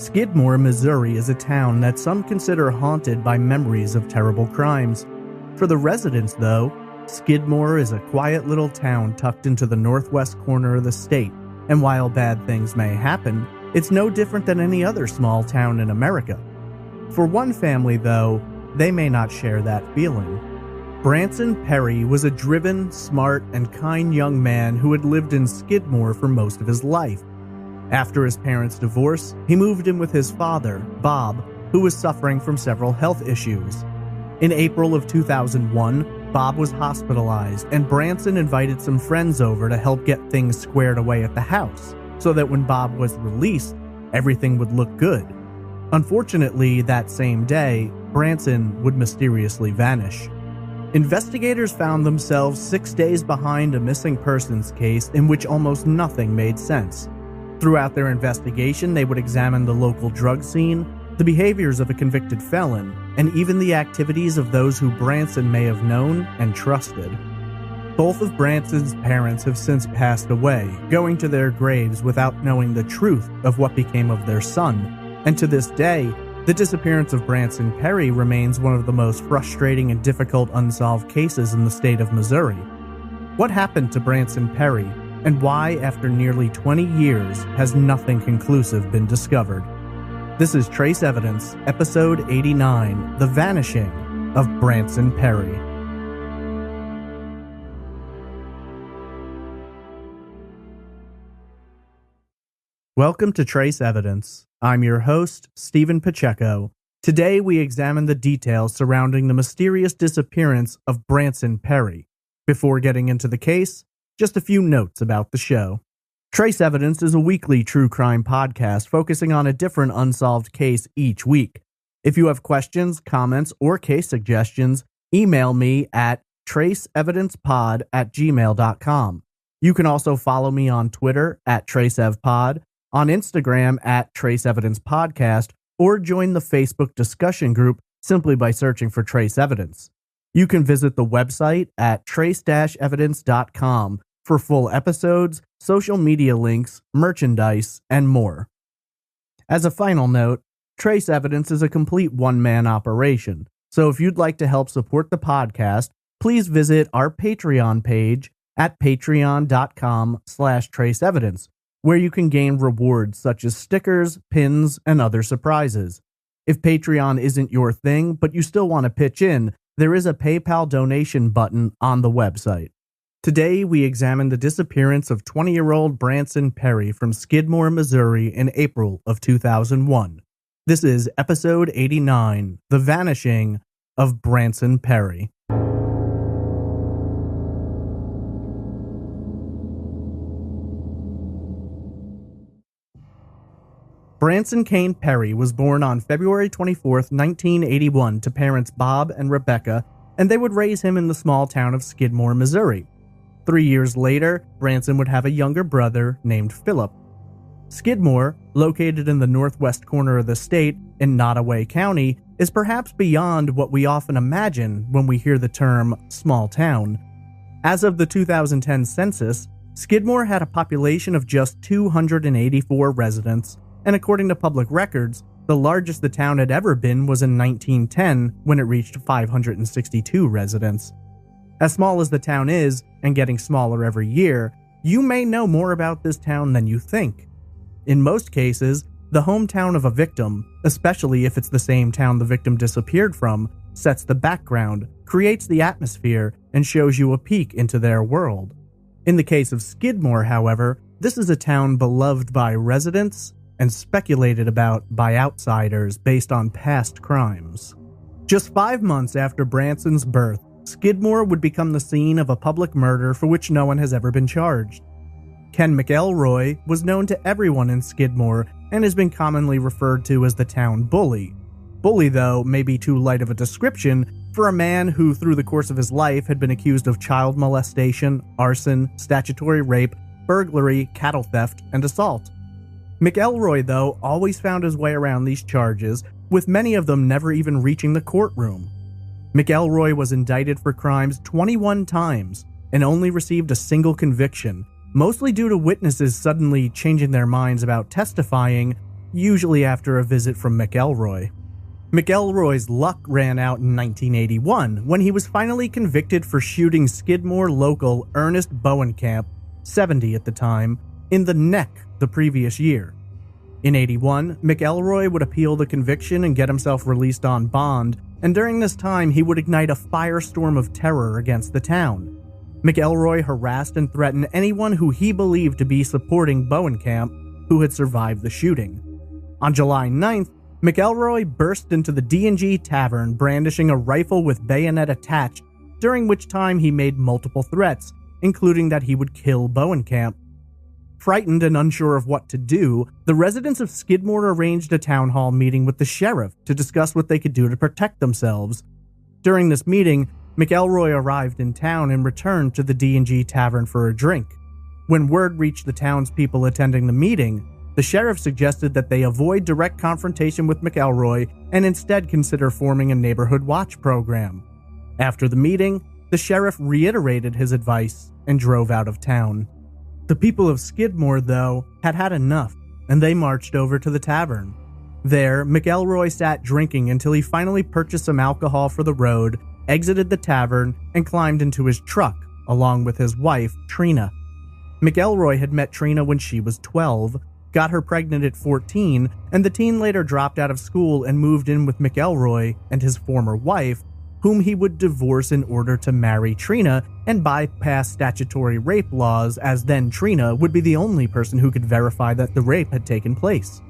Skidmore, Missouri is a town that some consider haunted by memories of terrible crimes. For the residents, though, Skidmore is a quiet little town tucked into the northwest corner of the state, and while bad things may happen, it's no different than any other small town in America. For one family, though, they may not share that feeling. Branson Perry was a driven, smart, and kind young man who had lived in Skidmore for most of his life. After his parents' divorce, he moved in with his father, Bob, who was suffering from several health issues. In April of 2001, Bob was hospitalized, and Branson invited some friends over to help get things squared away at the house, so that when Bob was released, everything would look good. Unfortunately, that same day, Branson would mysteriously vanish. Investigators found themselves 6 days behind a missing persons case in which almost nothing made sense. Throughout their investigation, they would examine the local drug scene, the behaviors of a convicted felon, and even the activities of those who Branson may have known and trusted. Both of Branson's parents have since passed away, going to their graves without knowing the truth of what became of their son, and to this day, the disappearance of Branson Perry remains one of the most frustrating and difficult unsolved cases in the state of Missouri. What happened to Branson Perry, and why, after nearly 20 years, has nothing conclusive been discovered? This is Trace Evidence, Episode 89, The Vanishing of Branson Perry. Welcome to Trace Evidence. I'm your host, Stephen Pacheco. Today we examine the details surrounding the mysterious disappearance of Branson Perry. Before getting into the case, just a few notes about the show. Trace Evidence is a weekly true crime podcast focusing on a different unsolved case each week. If you have questions, comments, or case suggestions, email me at traceevidencepod@gmail.com. You can also follow me on Twitter at traceevpod, on Instagram at Trace Evidence Podcast, or join the Facebook discussion group simply by searching for Trace Evidence. You can visit the website at trace-evidence.com for full episodes, social media links, merchandise, and more. As a final note, Trace Evidence is a complete one-man operation, so if you'd like to help support the podcast, please visit our Patreon page at patreon.com/traceevidence, where you can gain rewards such as stickers, pins, and other surprises. If Patreon isn't your thing, but you still want to pitch in, there is a PayPal donation button on the website. Today, we examine the disappearance of 20-year-old Branson Perry from Skidmore, Missouri in April of 2001. This is Episode 89, The Vanishing of Branson Perry. Branson Kane Perry was born on February 24, 1981 to parents Bob and Rebecca, and they would raise him in the small town of Skidmore, Missouri. 3 years later, Branson would have a younger brother named Philip. Skidmore, located in the northwest corner of the state in Nottoway County, is perhaps beyond what we often imagine when we hear the term small town. As of the 2010 census, Skidmore had a population of just 284 residents, and according to public records, the largest the town had ever been was in 1910 when it reached 562 residents. As small as the town is, and getting smaller every year, you may know more about this town than you think. In most cases, the hometown of a victim, especially if it's the same town the victim disappeared from, sets the background, creates the atmosphere, and shows you a peek into their world. In the case of Skidmore, however, this is a town beloved by residents and speculated about by outsiders based on past crimes. Just 5 months after Branson's birth, Skidmore would become the scene of a public murder for which no one has ever been charged. Ken McElroy was known to everyone in Skidmore and has been commonly referred to as the town bully. Bully, though, may be too light of a description for a man who, through the course of his life, had been accused of child molestation, arson, statutory rape, burglary, cattle theft, and assault. McElroy, though, always found his way around these charges, with many of them never even reaching the courtroom. McElroy was indicted for crimes 21 times and only received a single conviction, mostly due to witnesses suddenly changing their minds about testifying usually after a visit from McElroy. McElroy's luck ran out in 1981 when he was finally convicted for shooting Skidmore local Ernest Bowenkamp, 70 at the time, in the neck the previous year. In 81, McElroy would appeal the conviction and get himself released on bond, and during this time he would ignite a firestorm of terror against the town. McElroy harassed and threatened anyone who he believed to be supporting Bowenkamp who had survived the shooting. On July 9th, McElroy burst into the D&G Tavern brandishing a rifle with bayonet attached, during which time he made multiple threats, including that he would kill Bowenkamp. Frightened and unsure of what to do, the residents of Skidmore arranged a town hall meeting with the sheriff to discuss what they could do to protect themselves. During this meeting, McElroy arrived in town and returned to the D&G Tavern for a drink. When word reached the townspeople attending the meeting, the sheriff suggested that they avoid direct confrontation with McElroy and instead consider forming a neighborhood watch program. After the meeting, the sheriff reiterated his advice and drove out of town. The people of Skidmore, though, had had enough, and they marched over to the tavern. There, McElroy sat drinking until he finally purchased some alcohol for the road, exited the tavern, and climbed into his truck, along with his wife, Trina. McElroy had met Trina when she was 12, got her pregnant at 14, and the teen later dropped out of school and moved in with McElroy and his former wife, whom he would divorce in order to marry Trina and bypass statutory rape laws, as then Trina would be the only person who could verify that the rape had taken place.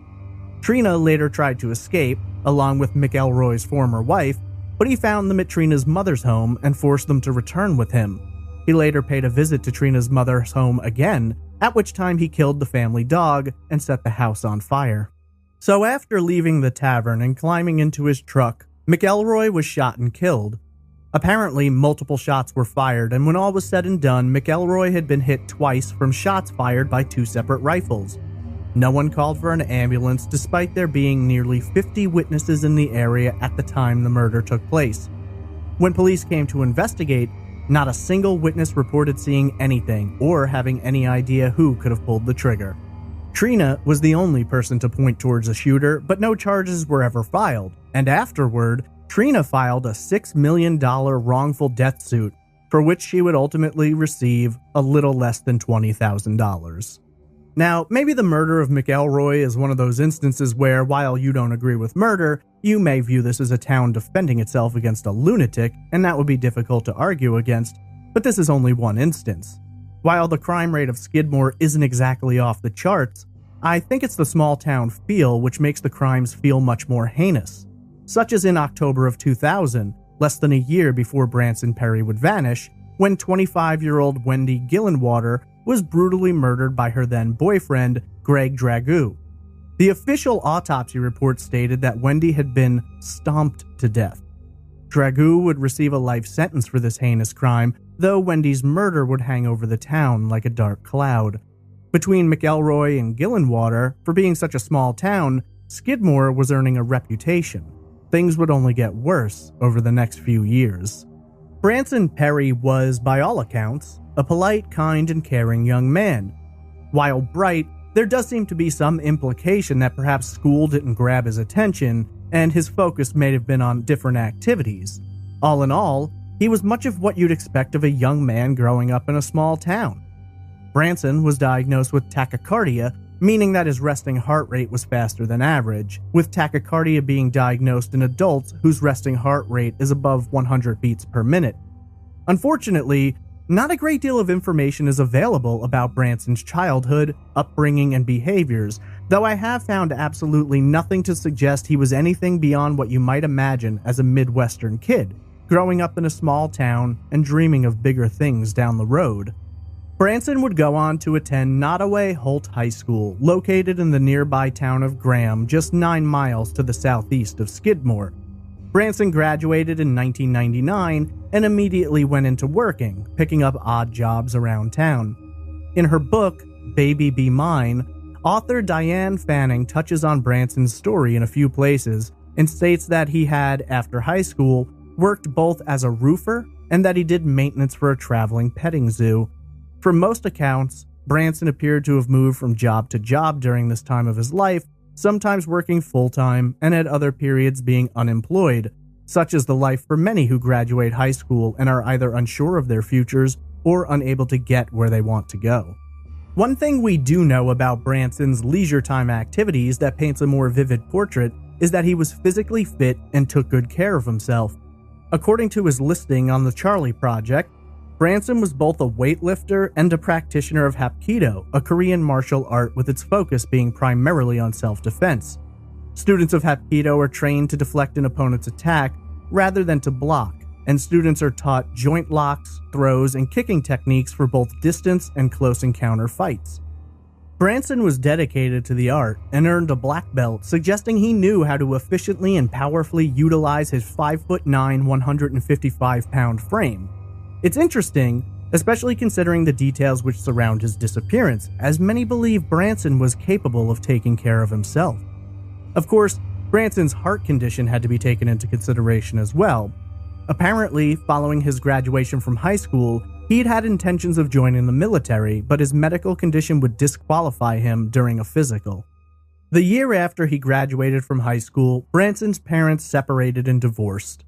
Trina later tried to escape, along with McElroy's former wife, but he found them at Trina's mother's home and forced them to return with him. He later paid a visit to Trina's mother's home again, at which time he killed the family dog and set the house on fire. So after leaving the tavern and climbing into his truck, McElroy was shot and killed. Apparently, multiple shots were fired, and when all was said and done, McElroy had been hit twice from shots fired by two separate rifles. No one called for an ambulance, despite there being nearly 50 witnesses in the area at the time the murder took place. When police came to investigate, not a single witness reported seeing anything or having any idea who could have pulled the trigger. Trina was the only person to point towards the shooter, but no charges were ever filed, and afterward, Trina filed a $6 million wrongful death suit, for which she would ultimately receive a little less than $20,000. Now, maybe the murder of McElroy is one of those instances where, while you don't agree with murder, you may view this as a town defending itself against a lunatic, and that would be difficult to argue against, but this is only one instance. While the crime rate of Skidmore isn't exactly off the charts, I think it's the small town feel which makes the crimes feel much more heinous. Such as in October of 2000, less than a year before Branson Perry would vanish, when 25-year-old Wendy Gillenwater was brutally murdered by her then boyfriend, Greg Dragoo. The official autopsy report stated that Wendy had been stomped to death. Dragoo would receive a life sentence for this heinous crime, though Wendy's murder would hang over the town like a dark cloud. Between McElroy and Gillenwater, for being such a small town, Skidmore was earning a reputation. Things would only get worse over the next few years. Branson Perry was, by all accounts, a polite, kind, and caring young man. While bright, there does seem to be some implication that perhaps school didn't grab his attention, and his focus may have been on different activities. All in all, he was much of what you'd expect of a young man growing up in a small town. Branson was diagnosed with tachycardia, meaning that his resting heart rate was faster than average, with tachycardia being diagnosed in adults whose resting heart rate is above 100 beats per minute. Unfortunately, not a great deal of information is available about Branson's childhood, upbringing, and behaviors, though I have found absolutely nothing to suggest he was anything beyond what you might imagine as a Midwestern kid, growing up in a small town and dreaming of bigger things down the road. Branson would go on to attend Nottoway Holt High School, located in the nearby town of Graham, just 9 miles to the southeast of Skidmore. Branson graduated in 1999 and immediately went into working, picking up odd jobs around town. In her book, Baby Be Mine, author Diane Fanning touches on Branson's story in a few places and states that he had, after high school, worked both as a roofer and that he did maintenance for a traveling petting zoo. From most accounts, Branson appeared to have moved from job to job during this time of his life, sometimes working full-time and at other periods being unemployed, such is the life for many who graduate high school and are either unsure of their futures or unable to get where they want to go. One thing we do know about Branson's leisure time activities that paints a more vivid portrait is that he was physically fit and took good care of himself. According to his listing on the Charlie Project, Branson was both a weightlifter and a practitioner of Hapkido, a Korean martial art with its focus being primarily on self-defense. Students of Hapkido are trained to deflect an opponent's attack rather than to block, and students are taught joint locks, throws, and kicking techniques for both distance and close encounter fights. Branson was dedicated to the art and earned a black belt, suggesting he knew how to efficiently and powerfully utilize his 5'9", 155-pound frame. It's interesting, especially considering the details which surround his disappearance, as many believe Branson was capable of taking care of himself. Of course, Branson's heart condition had to be taken into consideration as well. Apparently, following his graduation from high school, he'd had intentions of joining the military, but his medical condition would disqualify him during a physical. The year after he graduated from high school, Branson's parents separated and divorced.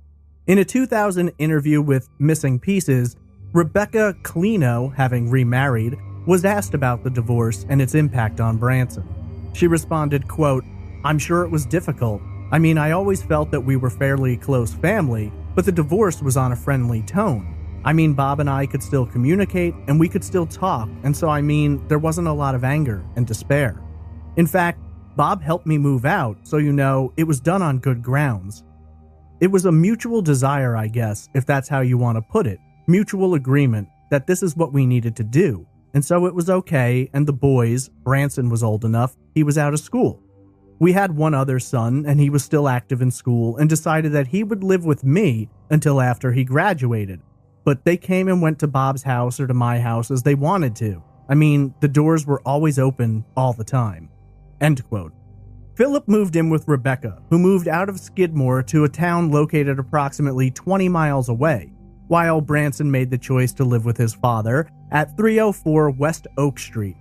In a 2000 interview with Missing Pieces, Rebecca Clino, having remarried, was asked about the divorce and its impact on Branson. She responded, quote, "I'm sure it was difficult. I mean, I always felt that we were fairly close family, but the divorce was on a friendly tone. I mean, Bob and I could still communicate and we could still talk, and so I mean, there wasn't a lot of anger and despair. In fact, Bob helped me move out, so it was done on good grounds. It was a mutual desire, I guess, if that's how you want to put it, mutual agreement that this is what we needed to do, and so it was okay, and the boys, Branson was old enough, he was out of school. We had one other son, and he was still active in school, and decided that he would live with me until after he graduated. But they came and went to Bob's house or to my house as they wanted to. I mean, the doors were always open all the time." End quote. Philip moved in with Rebecca, who moved out of Skidmore to a town located approximately 20 miles away, while Branson made the choice to live with his father at 304 West Oak Street.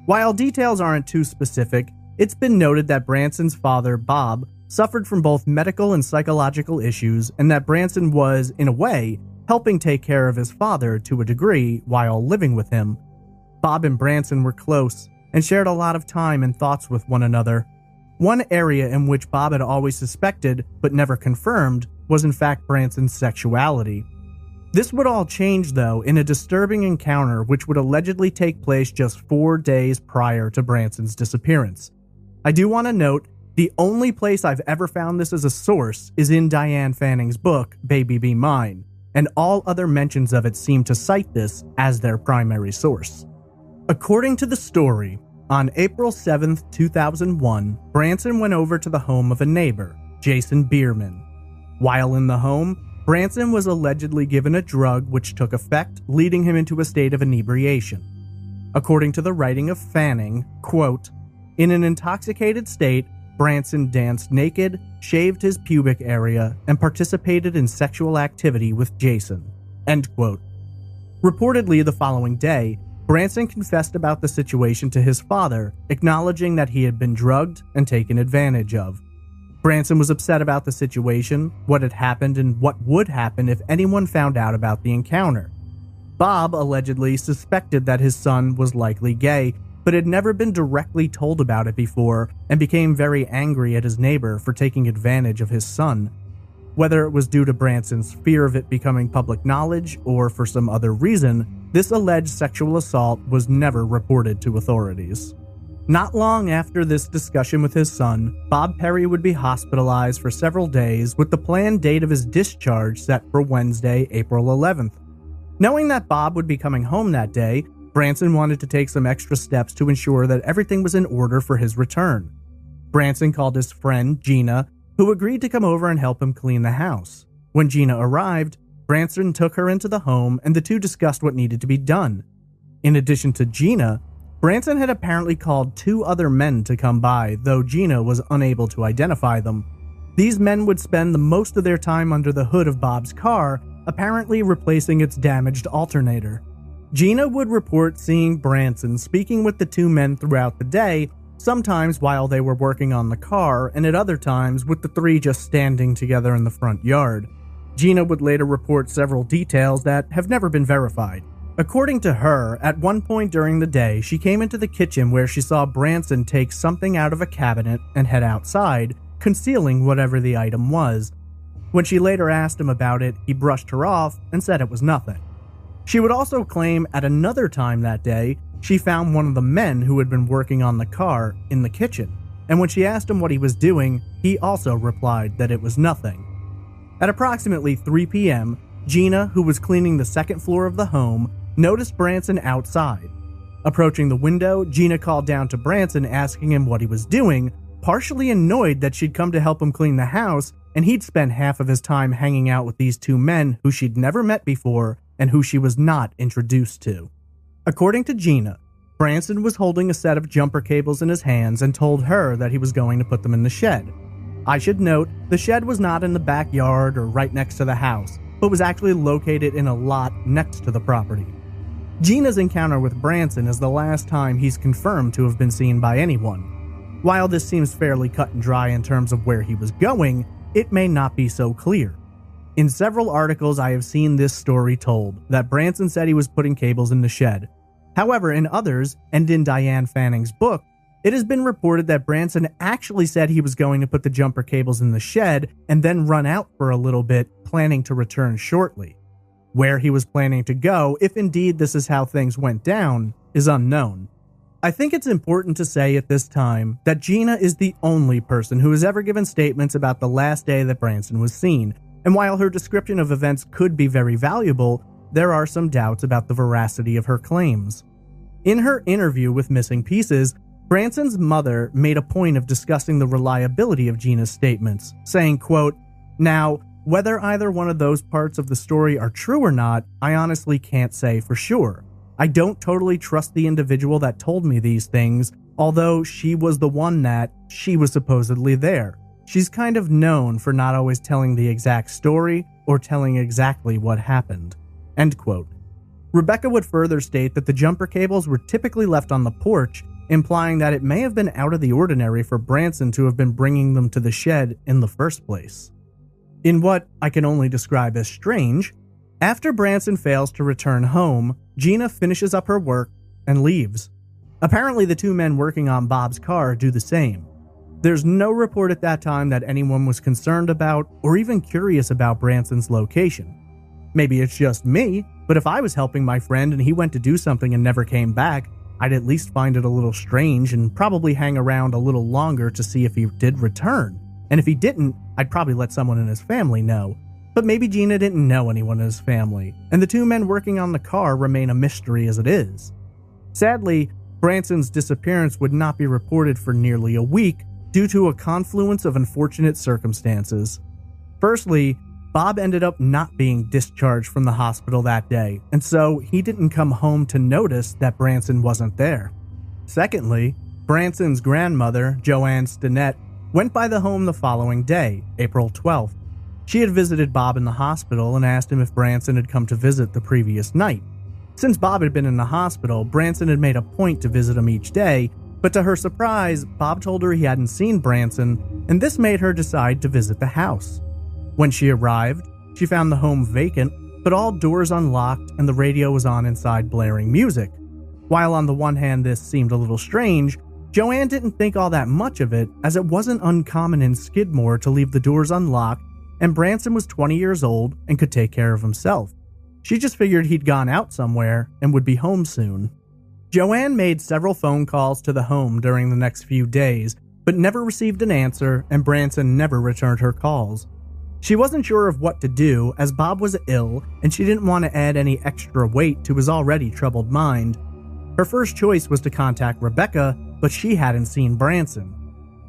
While details aren't too specific, it's been noted that Branson's father, Bob, suffered from both medical and psychological issues, and that Branson was, in a way, helping take care of his father to a degree while living with him. Bob and Branson were close and shared a lot of time and thoughts with one another. One area in which Bob had always suspected, but never confirmed, was in fact Branson's sexuality. This would all change, though, in a disturbing encounter which would allegedly take place just 4 days prior to Branson's disappearance. I do want to note, the only place I've ever found this as a source is in Diane Fanning's book, Baby Be Mine, and all other mentions of it seem to cite this as their primary source. According to the story, on April 7, 2001, Branson went over to the home of a neighbor, Jason Bierman. While in the home, Branson was allegedly given a drug which took effect, leading him into a state of inebriation. According to the writing of Fanning, quote, "In an intoxicated state, Branson danced naked, shaved his pubic area, and participated in sexual activity with Jason." End quote. Reportedly the following day, Branson confessed about the situation to his father, acknowledging that he had been drugged and taken advantage of. Branson was upset about the situation, what had happened, and what would happen if anyone found out about the encounter. Bob allegedly suspected that his son was likely gay, but had never been directly told about it before, and became very angry at his neighbor for taking advantage of his son. Whether it was due to Branson's fear of it becoming public knowledge or for some other reason, this alleged sexual assault was never reported to authorities. Not long after this discussion with his son, Bob Perry would be hospitalized for several days with the planned date of his discharge set for Wednesday, April 11th. Knowing that Bob would be coming home that day, Branson wanted to take some extra steps to ensure that everything was in order for his return. Branson called his friend, Gina, who agreed to come over and help him clean the house. When Gina arrived, Branson took her into the home and the two discussed what needed to be done. In addition to Gina, Branson had apparently called 2 other men to come by, though Gina was unable to identify them. These men would spend the most of their time under the hood of Bob's car, apparently replacing its damaged alternator. Gina would report seeing Branson speaking with the 2 men throughout the day, sometimes while they were working on the car, and at other times with the three just standing together in the front yard. Gina would later report several details that have never been verified. According to her, at one point during the day, she came into the kitchen where she saw Branson take something out of a cabinet and head outside, concealing whatever the item was. When she later asked him about it, he brushed her off and said it was nothing. She would also claim at another time that day, she found one of the men who had been working on the car in the kitchen, and when she asked him what he was doing, he also replied that it was nothing. At approximately 3 p.m., Gina, who was cleaning the second floor of the home, noticed Branson outside. Approaching the window, Gina called down to Branson asking him what he was doing, partially annoyed that she'd come to help him clean the house, and he'd spent half of his time hanging out with these two men who she'd never met before and who she was not introduced to. According to Gina, Branson was holding a set of jumper cables in his hands and told her that he was going to put them in the shed. I should note, the shed was not in the backyard or right next to the house, but was actually located in a lot next to the property. Gina's encounter with Branson is the last time he's confirmed to have been seen by anyone. While this seems fairly cut and dry in terms of where he was going, it may not be so clear. In several articles I have seen this story told, that Branson said he was putting cables in the shed. However, in others, and in Diane Fanning's book, it has been reported that Branson actually said he was going to put the jumper cables in the shed and then run out for a little bit, planning to return shortly. Where he was planning to go, if indeed this is how things went down, is unknown. I think it's important to say at this time that Gina is the only person who has ever given statements about the last day that Branson was seen, and while her description of events could be very valuable, there are some doubts about the veracity of her claims. In her interview with Missing Pieces, Branson's mother made a point of discussing the reliability of Gina's statements, saying, quote, "Now, whether either one of those parts of the story are true or not, I honestly can't say for sure. I don't totally trust the individual that told me these things, although she was the one that she was supposedly there. She's kind of known for not always telling the exact story or telling exactly what happened." End quote. Rebecca would further state that the jumper cables were typically left on the porch, implying that it may have been out of the ordinary for Branson to have been bringing them to the shed in the first place. In what I can only describe as strange, after Branson fails to return home, Gina finishes up her work and leaves. Apparently, the two men working on Bob's car do the same. There's no report at that time that anyone was concerned about or even curious about Branson's location. Maybe it's just me, but if I was helping my friend and he went to do something and never came back, I'd at least find it a little strange and probably hang around a little longer to see if he did return. And if he didn't, I'd probably let someone in his family know. But maybe Gina didn't know anyone in his family, and the two men working on the car remain a mystery as it is. Sadly, Branson's disappearance would not be reported for nearly a week due to a confluence of unfortunate circumstances. Firstly, Bob ended up not being discharged from the hospital that day, and so he didn't come home to notice that Branson wasn't there. Secondly, Branson's grandmother, Joanne Stinnett, went by the home the following day, April 12th. She had visited Bob in the hospital and asked him if Branson had come to visit the previous night. Since Bob had been in the hospital, Branson had made a point to visit him each day, but to her surprise, Bob told her he hadn't seen Branson, and this made her decide to visit the house. When she arrived, she found the home vacant, but all doors unlocked and the radio was on inside blaring music. While on the one hand this seemed a little strange, Joanne didn't think all that much of it, as it wasn't uncommon in Skidmore to leave the doors unlocked, and Branson was 20 years old and could take care of himself. She just figured he'd gone out somewhere and would be home soon. Joanne made several phone calls to the home during the next few days, but never received an answer, and Branson never returned her calls. She wasn't sure of what to do, as Bob was ill, and she didn't want to add any extra weight to his already troubled mind. Her first choice was to contact Rebecca, but she hadn't seen Branson.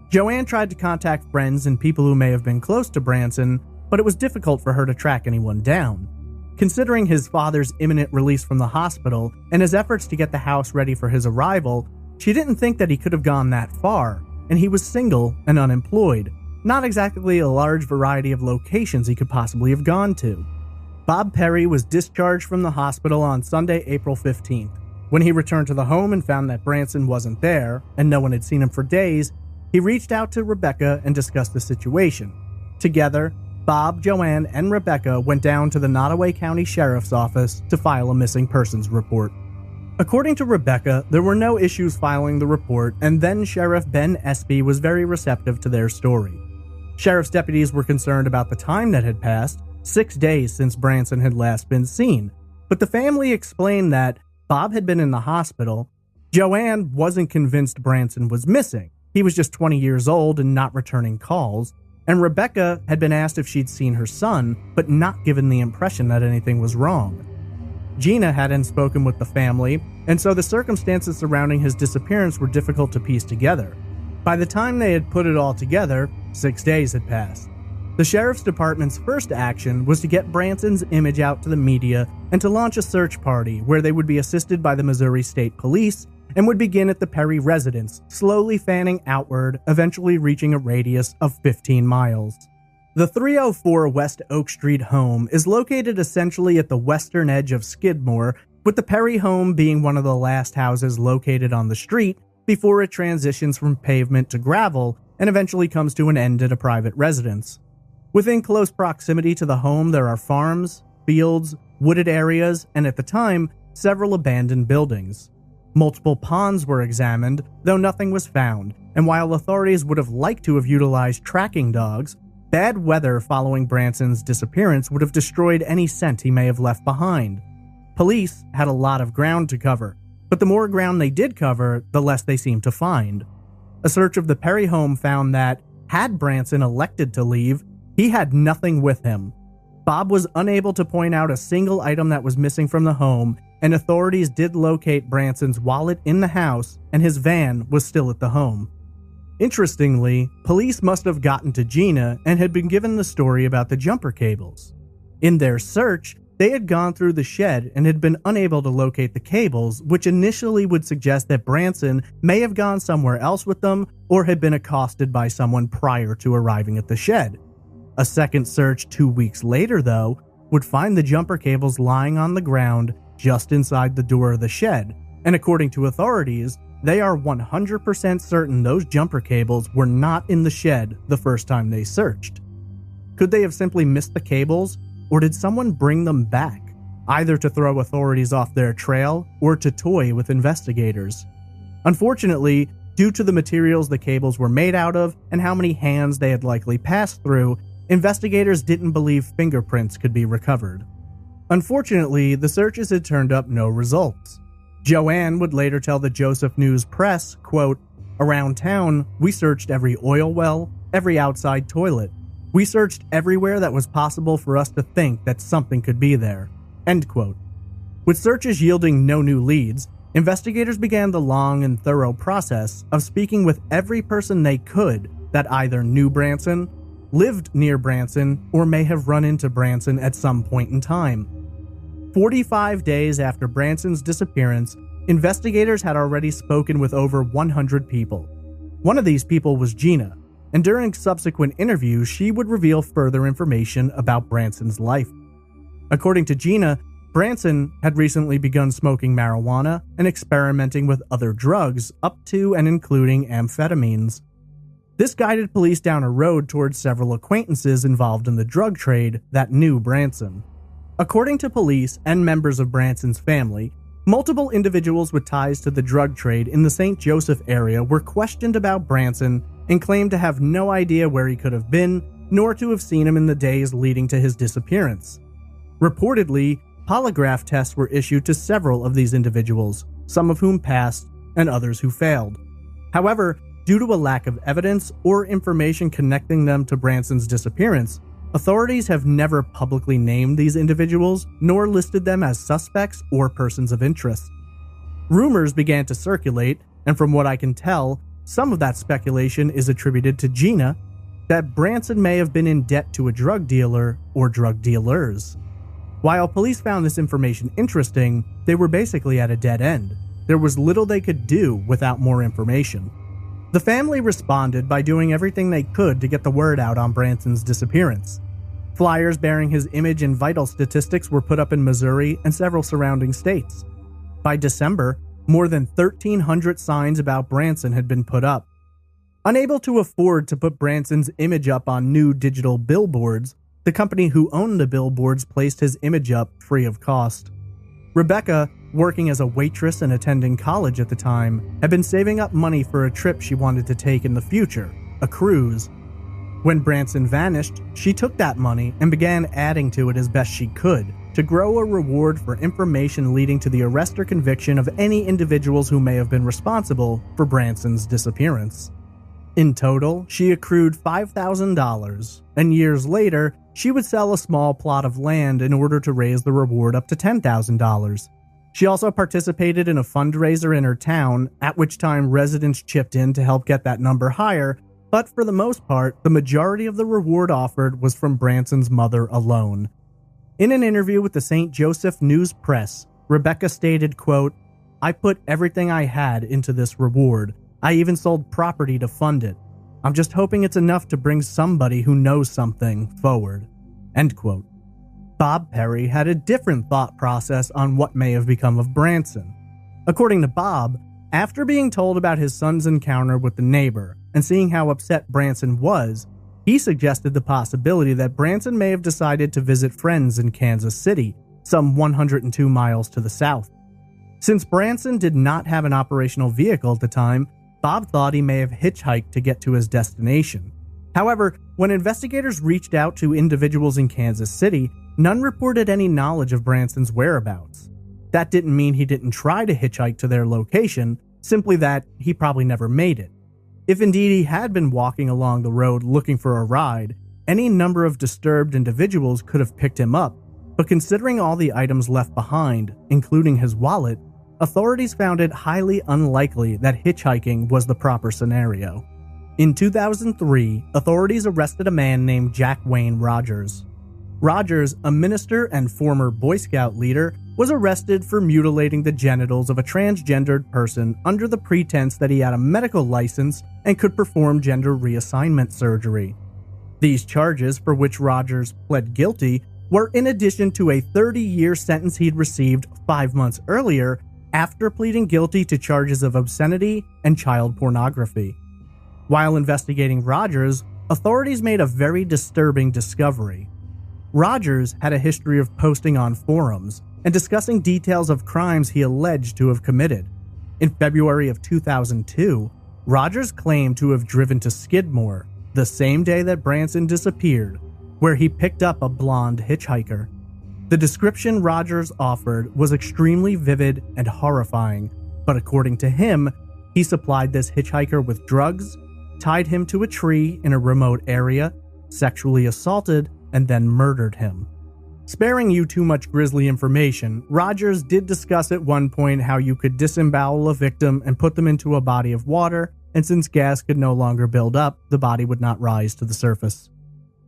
Joanne tried to contact friends and people who may have been close to Branson, but it was difficult for her to track anyone down. Considering his father's imminent release from the hospital and his efforts to get the house ready for his arrival, she didn't think that he could have gone that far, and he was single and unemployed. Not exactly a large variety of locations he could possibly have gone to. Bob Perry was discharged from the hospital on Sunday, April 15th. When he returned to the home and found that Branson wasn't there, and no one had seen him for days, he reached out to Rebecca and discussed the situation. Together, Bob, Joanne, and Rebecca went down to the Nottoway County Sheriff's Office to file a missing persons report. According to Rebecca, there were no issues filing the report, and then Sheriff Ben Espy was very receptive to their story. Sheriff's deputies were concerned about the time that had passed, 6 days since Branson had last been seen, but the family explained that Bob had been in the hospital. Joanne wasn't convinced Branson was missing. He was just 20 years old and not returning calls, and Rebecca had been asked if she'd seen her son, but not given the impression that anything was wrong. Gina hadn't spoken with the family, and so the circumstances surrounding his disappearance were difficult to piece together. By the time they had put it all together, 6 days had passed. The sheriff's department's first action was to get Branson's image out to the media and to launch a search party where they would be assisted by the Missouri State Police and would begin at the Perry residence, slowly fanning outward, eventually reaching a radius of 15 miles. The 304 West Oak Street home is located essentially at the western edge of Skidmore, with the Perry home being one of the last houses located on the street before it transitions from pavement to gravel and eventually comes to an end at a private residence. Within close proximity to the home, there are farms, fields, wooded areas, and at the time, several abandoned buildings. Multiple ponds were examined, though nothing was found, and while authorities would have liked to have utilized tracking dogs, bad weather following Branson's disappearance would have destroyed any scent he may have left behind. Police had a lot of ground to cover, but the more ground they did cover, the less they seemed to find. A search of the Perry home found that, had Branson elected to leave, he had nothing with him. Bob was unable to point out a single item that was missing from the home, and authorities did locate Branson's wallet in the house, and his van was still at the home. Interestingly, police must have gotten to Gina and had been given the story about the jumper cables. In their search, they had gone through the shed and had been unable to locate the cables, which initially would suggest that Branson may have gone somewhere else with them or had been accosted by someone prior to arriving at the shed. A second search 2 weeks later, though, would find the jumper cables lying on the ground just inside the door of the shed, and according to authorities, they are 100% certain those jumper cables were not in the shed the first time they searched. Could they have simply missed the cables, or did someone bring them back, either to throw authorities off their trail or to toy with investigators? Unfortunately, due to the materials the cables were made out of and how many hands they had likely passed through, investigators didn't believe fingerprints could be recovered. Unfortunately, the searches had turned up no results. Joanne would later tell the Joseph News Press, quote, "Around town, we searched every oil well, every outside toilet. We searched everywhere that was possible for us to think that something could be there." End quote. With searches yielding no new leads, investigators began the long and thorough process of speaking with every person they could that either knew Branson, lived near Branson, or may have run into Branson at some point in time. 45 days after Branson's disappearance, investigators had already spoken with over 100 people. One of these people was Gina, and during subsequent interviews, she would reveal further information about Branson's life. According to Gina, Branson had recently begun smoking marijuana and experimenting with other drugs, up to and including amphetamines. This guided police down a road towards several acquaintances involved in the drug trade that knew Branson. According to police and members of Branson's family, multiple individuals with ties to the drug trade in the St. Joseph area were questioned about Branson and claimed to have no idea where he could have been, nor to have seen him in the days leading to his disappearance. Reportedly, polygraph tests were issued to several of these individuals, some of whom passed and others who failed. However, due to a lack of evidence or information connecting them to Branson's disappearance, authorities have never publicly named these individuals nor listed them as suspects or persons of interest. Rumors began to circulate, and from what I can tell, some of that speculation is attributed to Gina, that Branson may have been in debt to a drug dealer or drug dealers. While police found this information interesting, they were basically at a dead end. There was little they could do without more information. The family responded by doing everything they could to get the word out on Branson's disappearance. Flyers bearing his image and vital statistics were put up in Missouri and several surrounding states. By December, more than 1,300 signs about Branson had been put up. Unable to afford to put Branson's image up on new digital billboards, the company who owned the billboards placed his image up free of cost. Rebecca, working as a waitress and attending college at the time, had been saving up money for a trip she wanted to take in the future, a cruise. When Branson vanished, she took that money and began adding to it as best she could to grow a reward for information leading to the arrest or conviction of any individuals who may have been responsible for Branson's disappearance. In total, she accrued $5,000, and years later, she would sell a small plot of land in order to raise the reward up to $10,000. She also participated in a fundraiser in her town, at which time residents chipped in to help get that number higher, but for the most part, the majority of the reward offered was from Branson's mother alone. In an interview with the St. Joseph News Press, Rebecca stated, quote, "I put everything I had into this reward. I even sold property to fund it. I'm just hoping it's enough to bring somebody who knows something forward." End quote. Bob Perry had a different thought process on what may have become of Branson. According to Bob, after being told about his son's encounter with the neighbor and seeing how upset Branson was, he suggested the possibility that Branson may have decided to visit friends in Kansas City, some 102 miles to the south. Since Branson did not have an operational vehicle at the time, Bob thought he may have hitchhiked to get to his destination. However, when investigators reached out to individuals in Kansas City, none reported any knowledge of Branson's whereabouts. That didn't mean he didn't try to hitchhike to their location, simply that he probably never made it. If indeed he had been walking along the road looking for a ride, any number of disturbed individuals could have picked him up, but considering all the items left behind, including his wallet, authorities found it highly unlikely that hitchhiking was the proper scenario. In 2003, authorities arrested a man named Jack Wayne Rogers. Rogers, a minister and former Boy Scout leader, was arrested for mutilating the genitals of a transgendered person under the pretense that he had a medical license and could perform gender reassignment surgery. These charges, for which Rogers pled guilty, were in addition to a 30-year sentence he'd received 5 months earlier after pleading guilty to charges of obscenity and child pornography. While investigating Rogers, authorities made a very disturbing discovery. Rogers had a history of posting on forums and discussing details of crimes he alleged to have committed. In February of 2002, Rogers claimed to have driven to Skidmore the same day that Branson disappeared, where he picked up a blonde hitchhiker. The description Rogers offered was extremely vivid and horrifying, but according to him, he supplied this hitchhiker with drugs, tied him to a tree in a remote area, sexually assaulted, and then murdered him. Sparing you too much grisly information, Rogers did discuss at one point how you could disembowel a victim and put them into a body of water, and since gas could no longer build up, the body would not rise to the surface.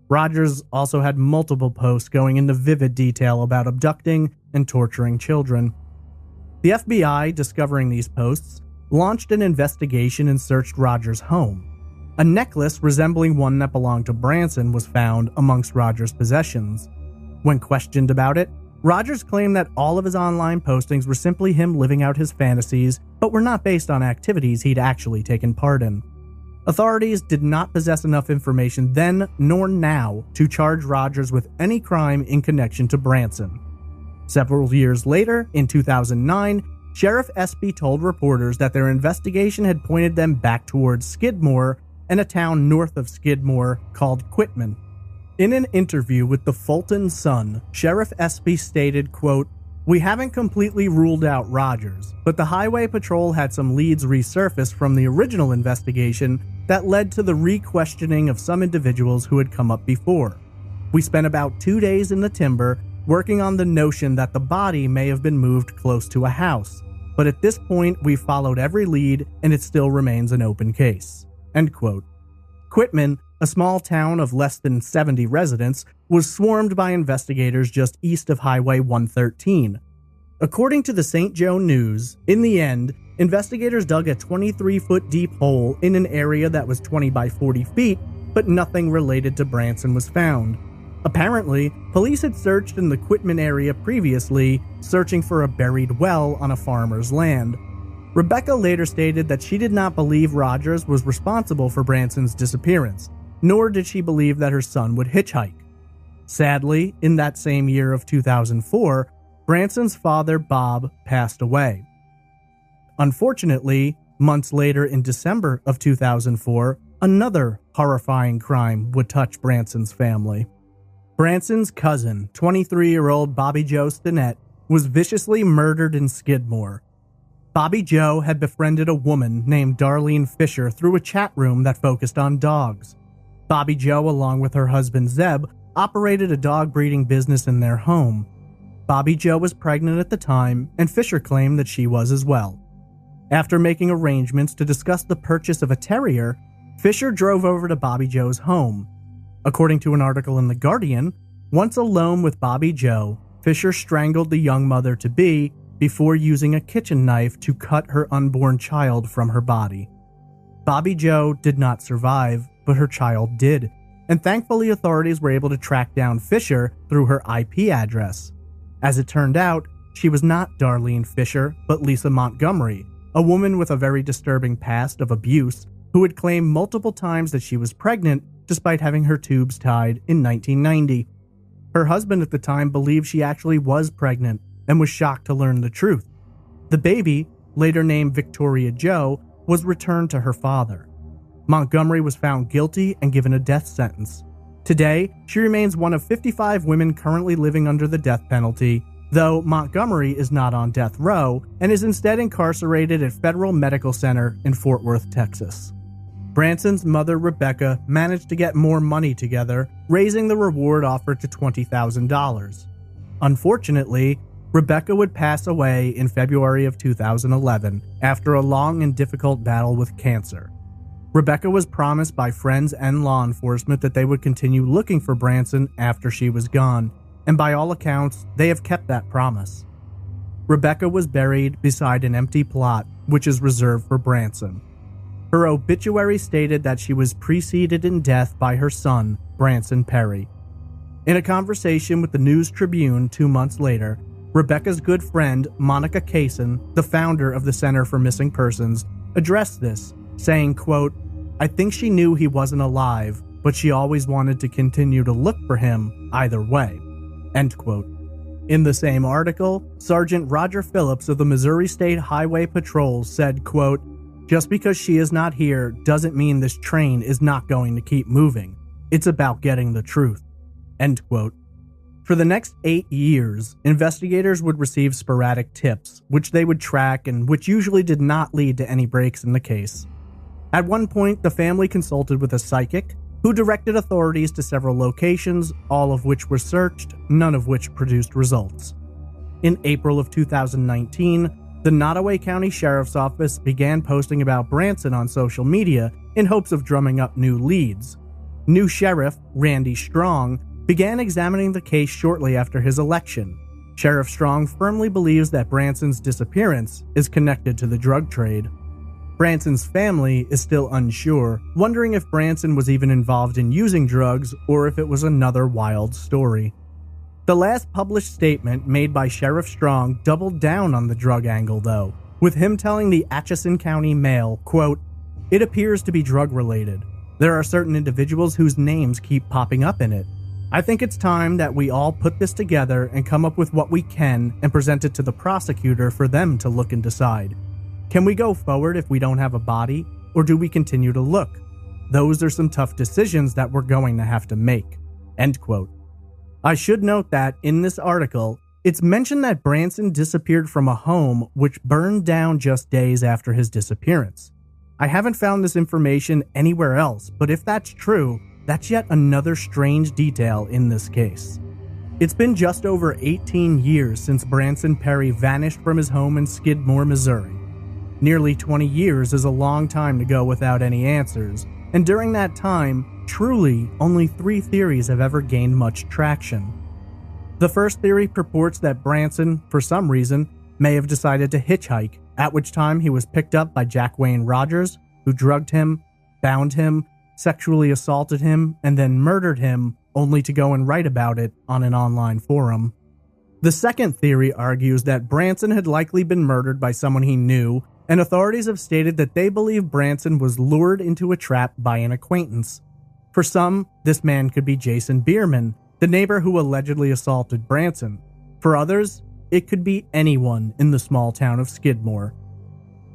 Rogers also had multiple posts going into vivid detail about abducting and torturing children. The FBI, discovering these posts, launched an investigation and searched Rogers' home. A necklace resembling one that belonged to Branson was found amongst Rogers' possessions. When questioned about it, Rogers claimed that all of his online postings were simply him living out his fantasies, but were not based on activities he'd actually taken part in. Authorities did not possess enough information then nor now to charge Rogers with any crime in connection to Branson. Several years later, in 2009, Sheriff Espy told reporters that their investigation had pointed them back towards Skidmore and a town north of Skidmore called Quitman. In an interview with the Fulton Sun, Sheriff Espy stated, quote, "We haven't completely ruled out Rogers, but the Highway Patrol had some leads resurface from the original investigation that led to the re-questioning of some individuals who had come up before. We spent about 2 days in the timber working on the notion that the body may have been moved close to a house, but at this point we've followed every lead and it still remains an open case." End quote. Quitman, a small town of less than 70 residents, was swarmed by investigators just east of Highway 113. According to the St. Joe News, in the end, investigators dug a 23-foot deep hole in an area that was 20 by 40 feet, but nothing related to Branson was found. Apparently, police had searched in the Quitman area previously, searching for a buried well on a farmer's land. Rebecca later stated that she did not believe Rogers was responsible for Branson's disappearance, nor did she believe that her son would hitchhike. Sadly, in that same year of 2004, Branson's father, Bob, passed away. Unfortunately, months later in December of 2004, another horrifying crime would touch Branson's family. Branson's cousin, 23-year-old Bobby Joe Stinnett, was viciously murdered in Skidmore. Bobby Joe had befriended a woman named Darlene Fisher through a chat room that focused on dogs. Bobby Joe, along with her husband Zeb, operated a dog breeding business in their home. Bobby Joe was pregnant at the time, and Fisher claimed that she was as well. After making arrangements to discuss the purchase of a terrier, Fisher drove over to Bobby Joe's home. According to an article in The Guardian, once alone with Bobby Joe, Fisher strangled the young mother-to-be before using a kitchen knife to cut her unborn child from her body. Bobby Joe did not survive, but her child did, and thankfully authorities were able to track down Fisher through her IP address. As it turned out, she was not Darlene Fisher, but Lisa Montgomery, a woman with a very disturbing past of abuse who had claimed multiple times that she was pregnant despite having her tubes tied in 1990. Her husband at the time believed she actually was pregnant and was shocked to learn the truth. The baby, later named Victoria Joe, was returned to her father. Montgomery was found guilty and given a death sentence. Today, she remains one of 55 women currently living under the death penalty, though Montgomery is not on death row and is instead incarcerated at Federal Medical Center in Fort Worth, Texas. Branson's mother, Rebecca, managed to get more money together, raising the reward offered to $20,000. Unfortunately, Rebecca would pass away in February of 2011 after a long and difficult battle with cancer. Rebecca was promised by friends and law enforcement that they would continue looking for Branson after she was gone, and by all accounts, they have kept that promise. Rebecca was buried beside an empty plot, which is reserved for Branson. Her obituary stated that she was preceded in death by her son, Branson Perry. In a conversation with the News Tribune 2 months later, Rebecca's good friend, Monica Kaysen, the founder of the Center for Missing Persons, addressed this, saying, quote, "I think she knew he wasn't alive, but she always wanted to continue to look for him either way." End quote. In the same article, Sergeant Roger Phillips of the Missouri State Highway Patrol said, quote, "Just because she is not here doesn't mean this train is not going to keep moving. It's about getting the truth." End quote. For the next 8 years, investigators would receive sporadic tips, which they would track and which usually did not lead to any breaks in the case. At one point, the family consulted with a psychic, who directed authorities to several locations, all of which were searched, none of which produced results. In April of 2019, the Nottoway County Sheriff's Office began posting about Branson on social media in hopes of drumming up new leads. New sheriff, Randy Strong, began examining the case shortly after his election. Sheriff Strong firmly believes that Branson's disappearance is connected to the drug trade. Branson's family is still unsure, wondering if Branson was even involved in using drugs or if it was another wild story. The last published statement made by Sheriff Strong doubled down on the drug angle though, with him telling the Atchison County Mail, quote, "It appears to be drug-related. There are certain individuals whose names keep popping up in it. I think it's time that we all put this together and come up with what we can and present it to the prosecutor for them to look and decide. Can we go forward if we don't have a body, or do we continue to look? Those are some tough decisions that we're going to have to make." End quote. I should note that, in this article, it's mentioned that Branson disappeared from a home which burned down just days after his disappearance. I haven't found this information anywhere else, but if that's true, that's yet another strange detail in this case. It's been just over 18 years since Branson Perry vanished from his home in Skidmore, Missouri. Nearly 20 years is a long time to go without any answers, and during that time, truly only 3 theories have ever gained much traction. The first theory purports that Branson, for some reason, may have decided to hitchhike, at which time he was picked up by Jack Wayne Rogers, who drugged him, bound him, sexually assaulted him, and then murdered him, only to go and write about it on an online forum. The second theory argues that Branson had likely been murdered by someone he knew, and authorities have stated that they believe Branson was lured into a trap by an acquaintance. For some, this man could be Jason Bierman, the neighbor who allegedly assaulted Branson. For others, it could be anyone in the small town of Skidmore.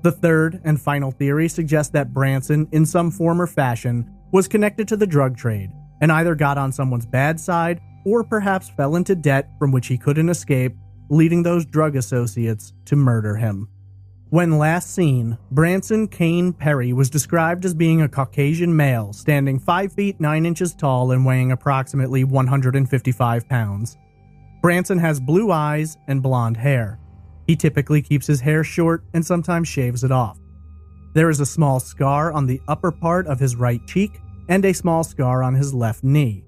The third and final theory suggests that Branson, in some form or fashion, was connected to the drug trade, and either got on someone's bad side or perhaps fell into debt from which he couldn't escape, leading those drug associates to murder him. When last seen, Branson Kane Perry was described as being a Caucasian male, standing 5 feet 9 inches tall and weighing approximately 155 pounds. Branson has blue eyes and blonde hair. He typically keeps his hair short and sometimes shaves it off. There is a small scar on the upper part of his right cheek and a small scar on his left knee.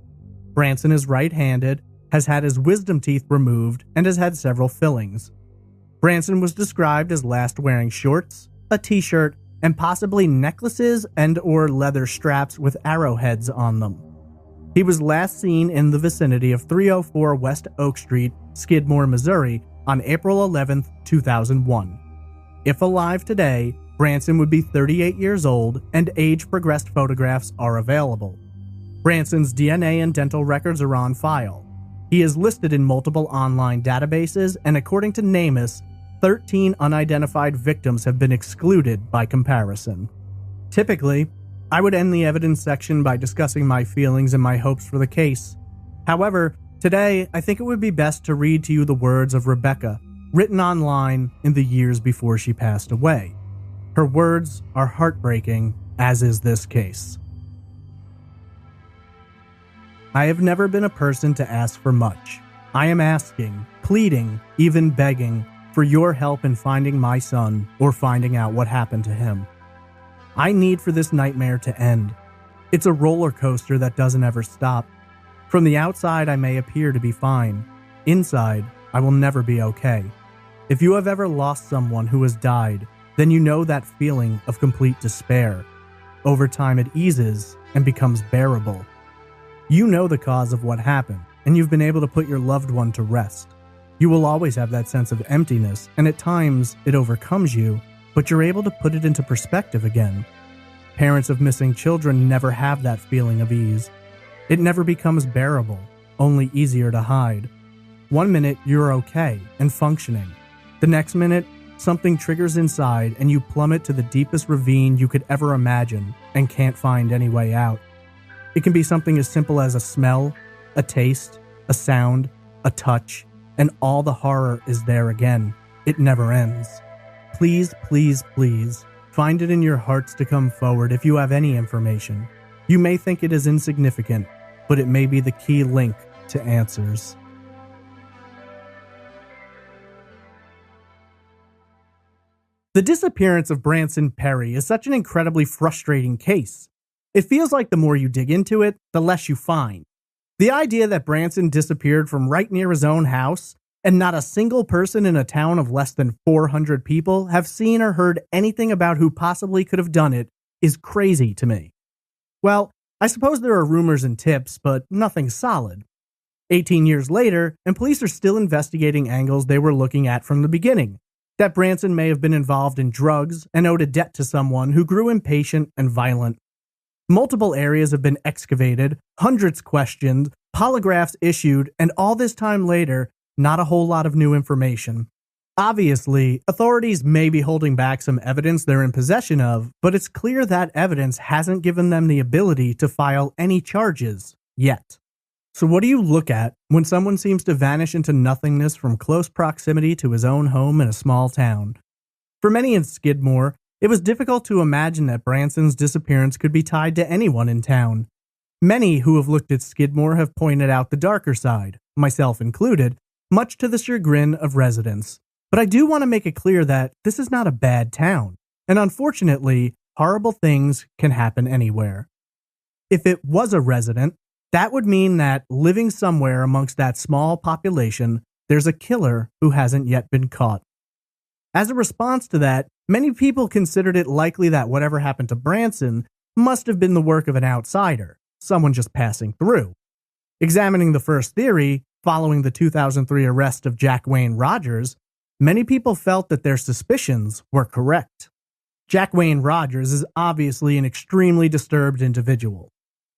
Branson is right-handed, has had his wisdom teeth removed, and has had several fillings. Branson was described as last wearing shorts, a t-shirt, and possibly necklaces and/or leather straps with arrowheads on them. He was last seen in the vicinity of 304 West Oak Street, Skidmore, Missouri, on April 11, 2001. If alive today, Branson would be 38 years old, and age-progressed photographs are available. Branson's DNA and dental records are on file. He is listed in multiple online databases, and according to NamUs, 13 unidentified victims have been excluded by comparison. Typically, I would end the evidence section by discussing my feelings and my hopes for the case. However, today I think it would be best to read to you the words of Rebecca, written online in the years before she passed away. Her words are heartbreaking, as is this case. I have never been a person to ask for much. I am asking, pleading, even begging for your help in finding my son or finding out what happened to him. I need for this nightmare to end. It's a roller coaster that doesn't ever stop. From the outside, I may appear to be fine. Inside, I will never be okay. If you have ever lost someone who has died, then you know that feeling of complete despair. Over time, it eases and becomes bearable. You know the cause of what happened, and you've been able to put your loved one to rest. You will always have that sense of emptiness, and at times it overcomes you, but you're able to put it into perspective again. Parents of missing children never have that feeling of ease. It never becomes bearable, only easier to hide. One minute you're okay and functioning. The next minute, something triggers inside and you plummet to the deepest ravine you could ever imagine and can't find any way out. It can be something as simple as a smell, a taste, a sound, a touch, and all the horror is there again. It never ends. Please, please, please, find it in your hearts to come forward if you have any information. You may think it is insignificant, but it may be the key link to answers. The disappearance of Branson Perry is such an incredibly frustrating case. It feels like the more you dig into it, the less you find. The idea that Branson disappeared from right near his own house, and not a single person in a town of less than 400 people have seen or heard anything about who possibly could have done it, is crazy to me. Well, I suppose there are rumors and tips, but nothing solid. 18 years later, and police are still investigating angles they were looking at from the beginning. That Branson may have been involved in drugs and owed a debt to someone who grew impatient and violent. Multiple areas have been excavated, hundreds questioned, polygraphs issued, and all this time later, not a whole lot of new information. Obviously, authorities may be holding back some evidence they're in possession of, but it's clear that evidence hasn't given them the ability to file any charges yet. So what do you look at when someone seems to vanish into nothingness from close proximity to his own home in a small town? For many in Skidmore, it was difficult to imagine that Branson's disappearance could be tied to anyone in town. Many who have looked at Skidmore have pointed out the darker side, myself included, much to the chagrin of residents. But I do want to make it clear that this is not a bad town, and unfortunately, horrible things can happen anywhere. If it was a resident, that would mean that living somewhere amongst that small population, there's a killer who hasn't yet been caught. As a response to that, many people considered it likely that whatever happened to Branson must have been the work of an outsider, someone just passing through. Examining the first theory, following the 2003 arrest of Jack Wayne Rogers, many people felt that their suspicions were correct. Jack Wayne Rogers is obviously an extremely disturbed individual.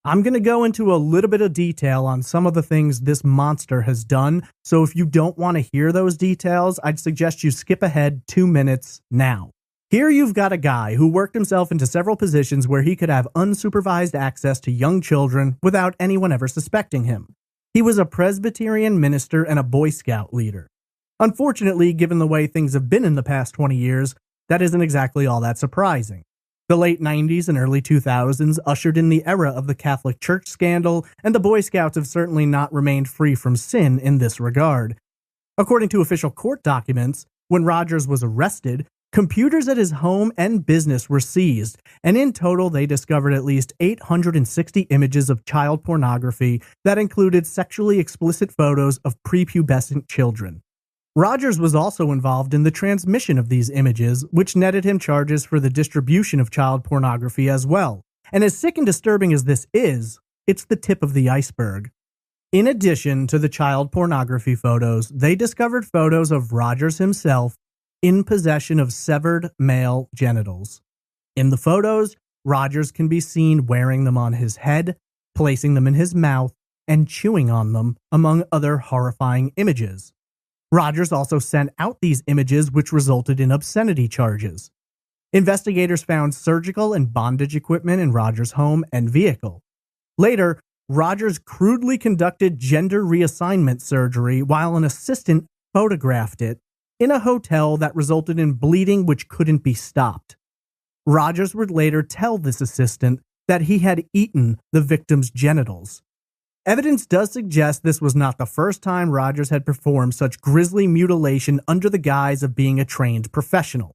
I'm going to go into a little bit of detail on some of the things this monster has done, so if you don't want to hear those details, I'd suggest you skip ahead 2 minutes now. Here you've got a guy who worked himself into several positions where he could have unsupervised access to young children without anyone ever suspecting him. He was a Presbyterian minister and a Boy Scout leader. Unfortunately, given the way things have been in the past 20 years, that isn't exactly all that surprising. The late 90s and early 2000s ushered in the era of the Catholic Church scandal, and the Boy Scouts have certainly not remained free from sin in this regard. According to official court documents, when Rogers was arrested, computers at his home and business were seized, and in total they discovered at least 860 images of child pornography that included sexually explicit photos of prepubescent children. Rogers was also involved in the transmission of these images, which netted him charges for the distribution of child pornography as well. And as sick and disturbing as this is, it's the tip of the iceberg. In addition to the child pornography photos, they discovered photos of Rogers himself in possession of severed male genitals. In the photos, Rogers can be seen wearing them on his head, placing them in his mouth, and chewing on them, among other horrifying images. Rogers also sent out these images, which resulted in obscenity charges. Investigators found surgical and bondage equipment in Rogers' home and vehicle. Later, Rogers crudely conducted gender reassignment surgery while an assistant photographed it in a hotel that resulted in bleeding which couldn't be stopped. Rogers would later tell this assistant that he had eaten the victim's genitals. Evidence does suggest this was not the first time Rogers had performed such grisly mutilation under the guise of being a trained professional.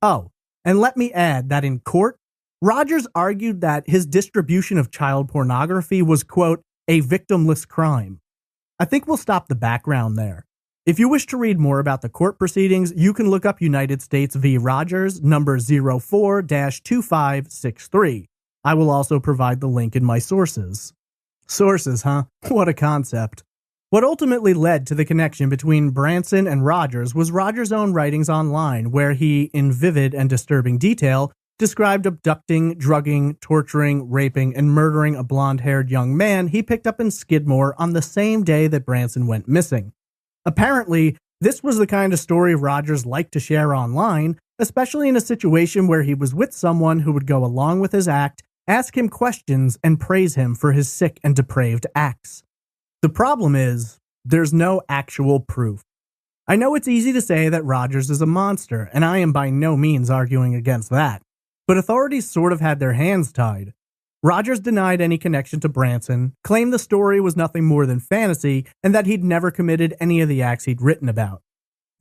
Oh, and let me add that in court, Rogers argued that his distribution of child pornography was, quote, a victimless crime. I think we'll stop the background there. If you wish to read more about the court proceedings, you can look up United States v. Rogers, number 04-2563. I will also provide the link in my sources. Sources, huh? What a concept. What ultimately led to the connection between Branson and Rogers was Rogers' own writings online, where he, in vivid and disturbing detail, described abducting, drugging, torturing, raping, and murdering a blonde-haired young man he picked up in Skidmore on the same day that Branson went missing. Apparently, this was the kind of story Rogers liked to share online, especially in a situation where he was with someone who would go along with his act, ask him questions, and praise him for his sick and depraved acts. The problem is, there's no actual proof. I know it's easy to say that Rogers is a monster, and I am by no means arguing against that, but authorities sort of had their hands tied. Rogers denied any connection to Branson, claimed the story was nothing more than fantasy, and that he'd never committed any of the acts he'd written about.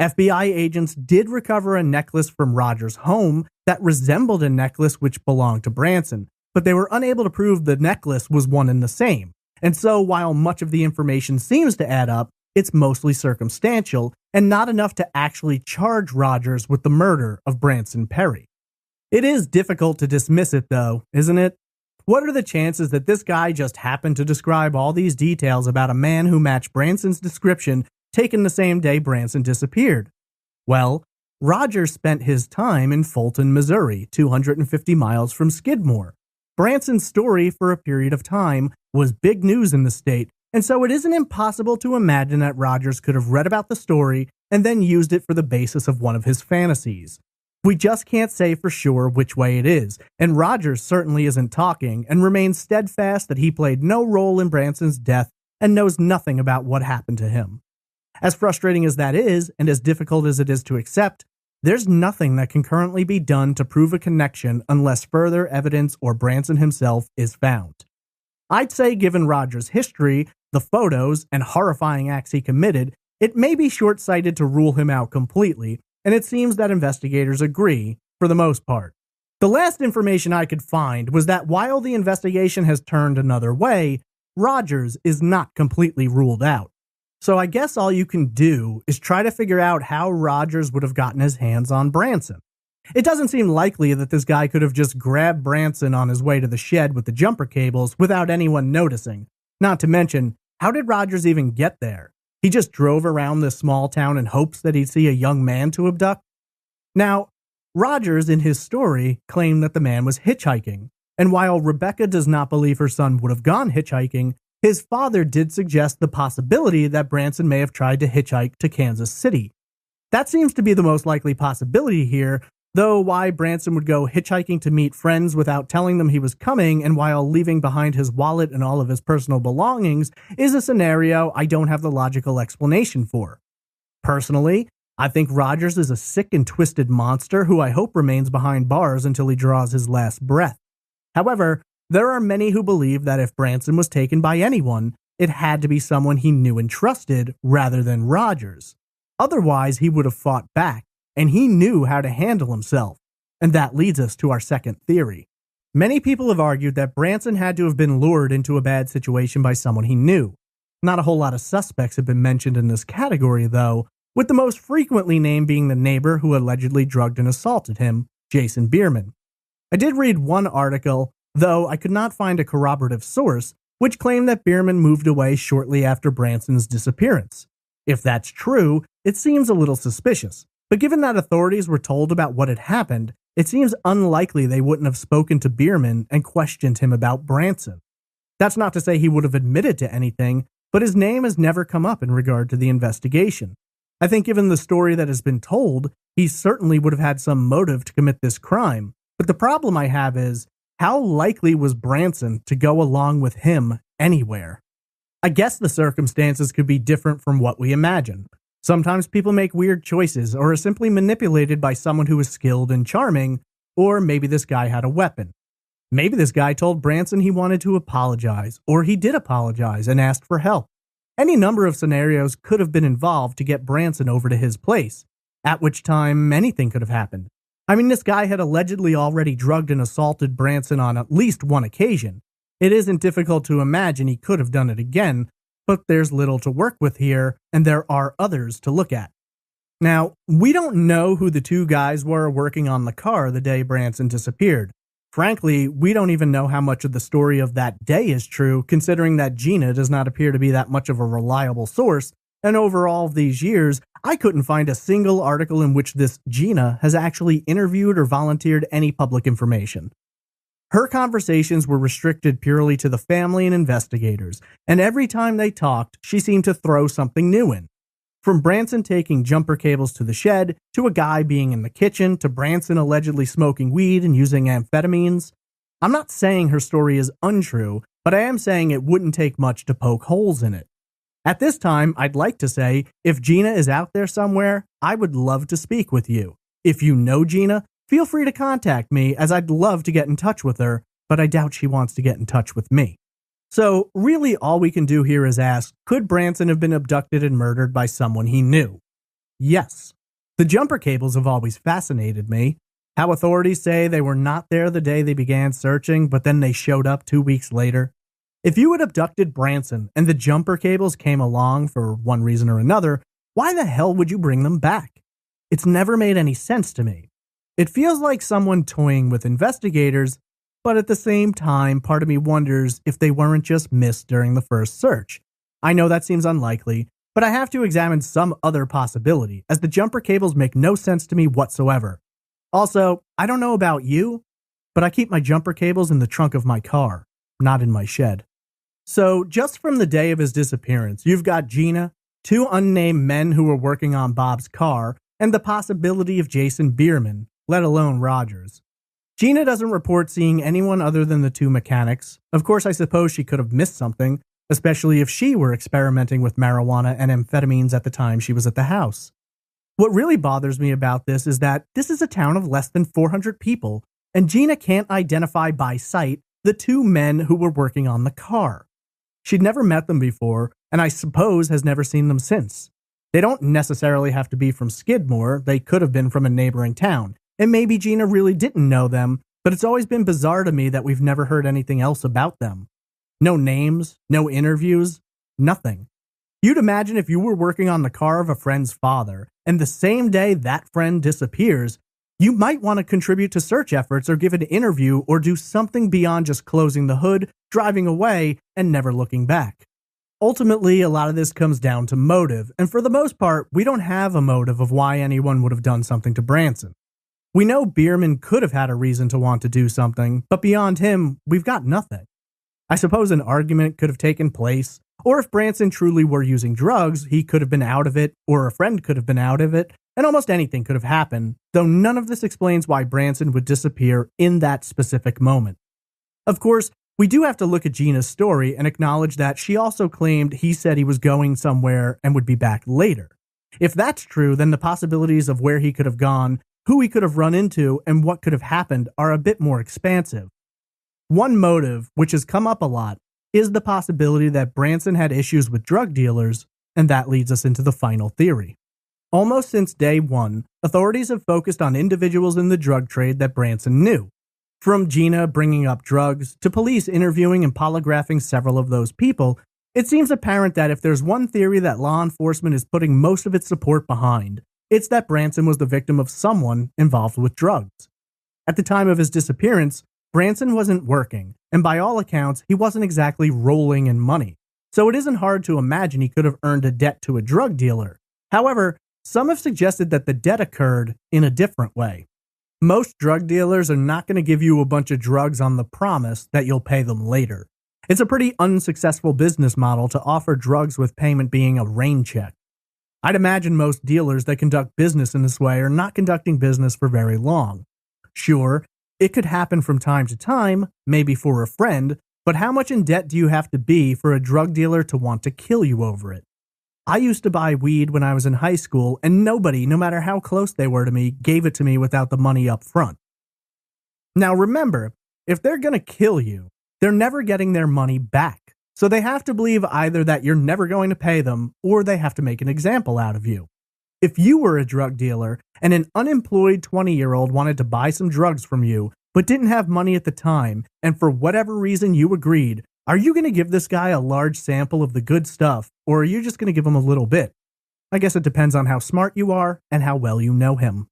FBI agents did recover a necklace from Rogers' home that resembled a necklace which belonged to Branson, but they were unable to prove the necklace was one and the same. And so, while much of the information seems to add up, it's mostly circumstantial and not enough to actually charge Rogers with the murder of Branson Perry. It is difficult to dismiss it, though, isn't it? What are the chances that this guy just happened to describe all these details about a man who matched Branson's description taken the same day Branson disappeared? Well, Rogers spent his time in Fulton, Missouri, 250 miles from Skidmore. Branson's story for a period of time was big news in the state, and so it isn't impossible to imagine that Rogers could have read about the story and then used it for the basis of one of his fantasies. We just can't say for sure which way it is, and Rogers certainly isn't talking and remains steadfast that he played no role in Branson's death and knows nothing about what happened to him. As frustrating as that is, and as difficult as it is to accept, there's nothing that can currently be done to prove a connection unless further evidence or Branson himself is found. I'd say given Rogers' history, the photos, and horrifying acts he committed, it may be short-sighted to rule him out completely, and it seems that investigators agree, for the most part. The last information I could find was that while the investigation has turned another way, Rogers is not completely ruled out. So I guess all you can do is try to figure out how Rogers would have gotten his hands on Branson. It doesn't seem likely that this guy could have just grabbed Branson on his way to the shed with the jumper cables without anyone noticing. Not to mention, How did Rogers even get there? He just drove around this small town in hopes that he'd see a young man to abduct? Now, Rogers, in his story, claimed that the man was hitchhiking, and while Rebecca does not believe her son would have gone hitchhiking, his father did suggest the possibility that Branson may have tried to hitchhike to Kansas City. That seems to be the most likely possibility here, though why Branson would go hitchhiking to meet friends without telling them he was coming and while leaving behind his wallet and all of his personal belongings is a scenario I don't have the logical explanation for. Personally, I think Rogers is a sick and twisted monster who I hope remains behind bars until he draws his last breath. However, there are many who believe that if Branson was taken by anyone, it had to be someone he knew and trusted rather than Rogers. Otherwise, he would have fought back, and he knew how to handle himself. And that leads us to our second theory. Many people have argued that Branson had to have been lured into a bad situation by someone he knew. Not a whole lot of suspects have been mentioned in this category, though, with the most frequently named being the neighbor who allegedly drugged and assaulted him, Jason Bierman. I did read one article, though I could not find a corroborative source, which claimed that Bierman moved away shortly after Branson's disappearance. If that's true, it seems a little suspicious, but given that authorities were told about what had happened, it seems unlikely they wouldn't have spoken to Bierman and questioned him about Branson. That's not to say he would have admitted to anything, but his name has never come up in regard to the investigation. I think given the story that has been told, he certainly would have had some motive to commit this crime, but the problem I have is, how likely was Branson to go along with him anywhere? I guess the circumstances could be different from what we imagine. Sometimes people make weird choices or are simply manipulated by someone who is skilled and charming, or maybe this guy had a weapon. Maybe this guy told Branson he wanted to apologize, or he did apologize and asked for help. Any number of scenarios could have been involved to get Branson over to his place, at which time anything could have happened. I mean, this guy had allegedly already drugged and assaulted Branson on at least one occasion. It isn't difficult to imagine he could have done it again, but there's little to work with here, and there are others to look at. Now, we don't know who the two guys were working on the car the day Branson disappeared. Frankly, we don't even know how much of the story of that day is true, considering that Gina does not appear to be that much of a reliable source, and over all of these years, I couldn't find a single article in which this Gina has actually interviewed or volunteered any public information. Her conversations were restricted purely to the family and investigators, and every time they talked, she seemed to throw something new in. From Branson taking jumper cables to the shed, to a guy being in the kitchen, to Branson allegedly smoking weed and using amphetamines. I'm not saying her story is untrue, but I am saying it wouldn't take much to poke holes in it. At this time, I'd like to say, if Gina is out there somewhere, I would love to speak with you. If you know Gina, feel free to contact me, as I'd love to get in touch with her, but I doubt she wants to get in touch with me. So really all we can do here is ask, could Branson have been abducted and murdered by someone he knew? Yes. The jumper cables have always fascinated me. How authorities say they were not there the day they began searching, but then they showed up 2 weeks later. If you had abducted Branson and the jumper cables came along for one reason or another, why the hell would you bring them back? It's never made any sense to me. It feels like someone toying with investigators, but at the same time, part of me wonders if they weren't just missed during the first search. I know that seems unlikely, but I have to examine some other possibility, as the jumper cables make no sense to me whatsoever. Also, I don't know about you, but I keep my jumper cables in the trunk of my car, not in my shed. So, just from the day of his disappearance, you've got Gina, two unnamed men who were working on Bob's car, and the possibility of Jason Bierman, let alone Rogers. Gina doesn't report seeing anyone other than the two mechanics. Of course, I suppose she could have missed something, especially if she were experimenting with marijuana and amphetamines at the time she was at the house. What really bothers me about this is that this is a town of less than 400 people, and Gina can't identify by sight the two men who were working on the car. She'd never met them before, and I suppose has never seen them since. They don't necessarily have to be from Skidmore, they could have been from a neighboring town. And maybe Gina really didn't know them, but it's always been bizarre to me that we've never heard anything else about them. No names, no interviews, nothing. You'd imagine if you were working on the car of a friend's father, and the same day that friend disappears, you might want to contribute to search efforts or give an interview or do something beyond just closing the hood, driving away, and never looking back. Ultimately, a lot of this comes down to motive, and for the most part, we don't have a motive of why anyone would have done something to Branson. We know Bierman could have had a reason to want to do something, but beyond him, we've got nothing. I suppose an argument could have taken place, or if Branson truly were using drugs, he could have been out of it, or a friend could have been out of it, and almost anything could have happened, though none of this explains why Branson would disappear in that specific moment. Of course, we do have to look at Gina's story and acknowledge that she also claimed he said he was going somewhere and would be back later. If that's true, then the possibilities of where he could have gone, who he could have run into, and what could have happened are a bit more expansive. One motive, which has come up a lot, is the possibility that Branson had issues with drug dealers, and that leads us into the final theory. Almost since day one, authorities have focused on individuals in the drug trade that Branson knew. From Gina bringing up drugs to police interviewing and polygraphing several of those people, it seems apparent that if there's one theory that law enforcement is putting most of its support behind, it's that Branson was the victim of someone involved with drugs. At the time of his disappearance, Branson wasn't working, and by all accounts, he wasn't exactly rolling in money, so it isn't hard to imagine he could have earned a debt to a drug dealer. However, some have suggested that the debt occurred in a different way. Most drug dealers are not going to give you a bunch of drugs on the promise that you'll pay them later. It's a pretty unsuccessful business model to offer drugs with payment being a rain check. I'd imagine most dealers that conduct business in this way are not conducting business for very long. Sure, it could happen from time to time, maybe for a friend, but how much in debt do you have to be for a drug dealer to want to kill you over it? I used to buy weed when I was in high school, and nobody, no matter how close they were to me, gave it to me without the money up front. Now remember, if they're going to kill you, they're never getting their money back. So they have to believe either that you're never going to pay them, or they have to make an example out of you. If you were a drug dealer and an unemployed 20-year-old wanted to buy some drugs from you, but didn't have money at the time, and for whatever reason you agreed, are you going to give this guy a large sample of the good stuff, or are you just going to give him a little bit? I guess it depends on how smart you are and how well you know him.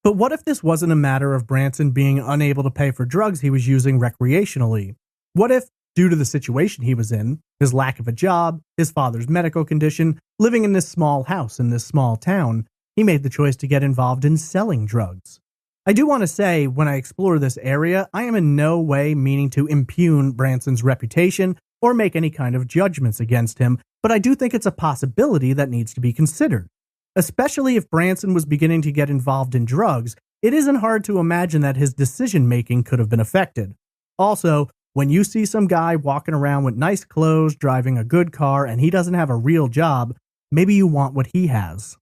But what if this wasn't a matter of Branson being unable to pay for drugs he was using recreationally? What if, due to the situation he was in, his lack of a job, his father's medical condition, living in this small house in this small town, he made the choice to get involved in selling drugs? I do want to say, when I explore this area, I am in no way meaning to impugn Branson's reputation or make any kind of judgments against him, but I do think it's a possibility that needs to be considered. Especially if Branson was beginning to get involved in drugs, it isn't hard to imagine that his decision-making could have been affected. Also, when you see some guy walking around with nice clothes, driving a good car, and he doesn't have a real job, maybe you want what he has.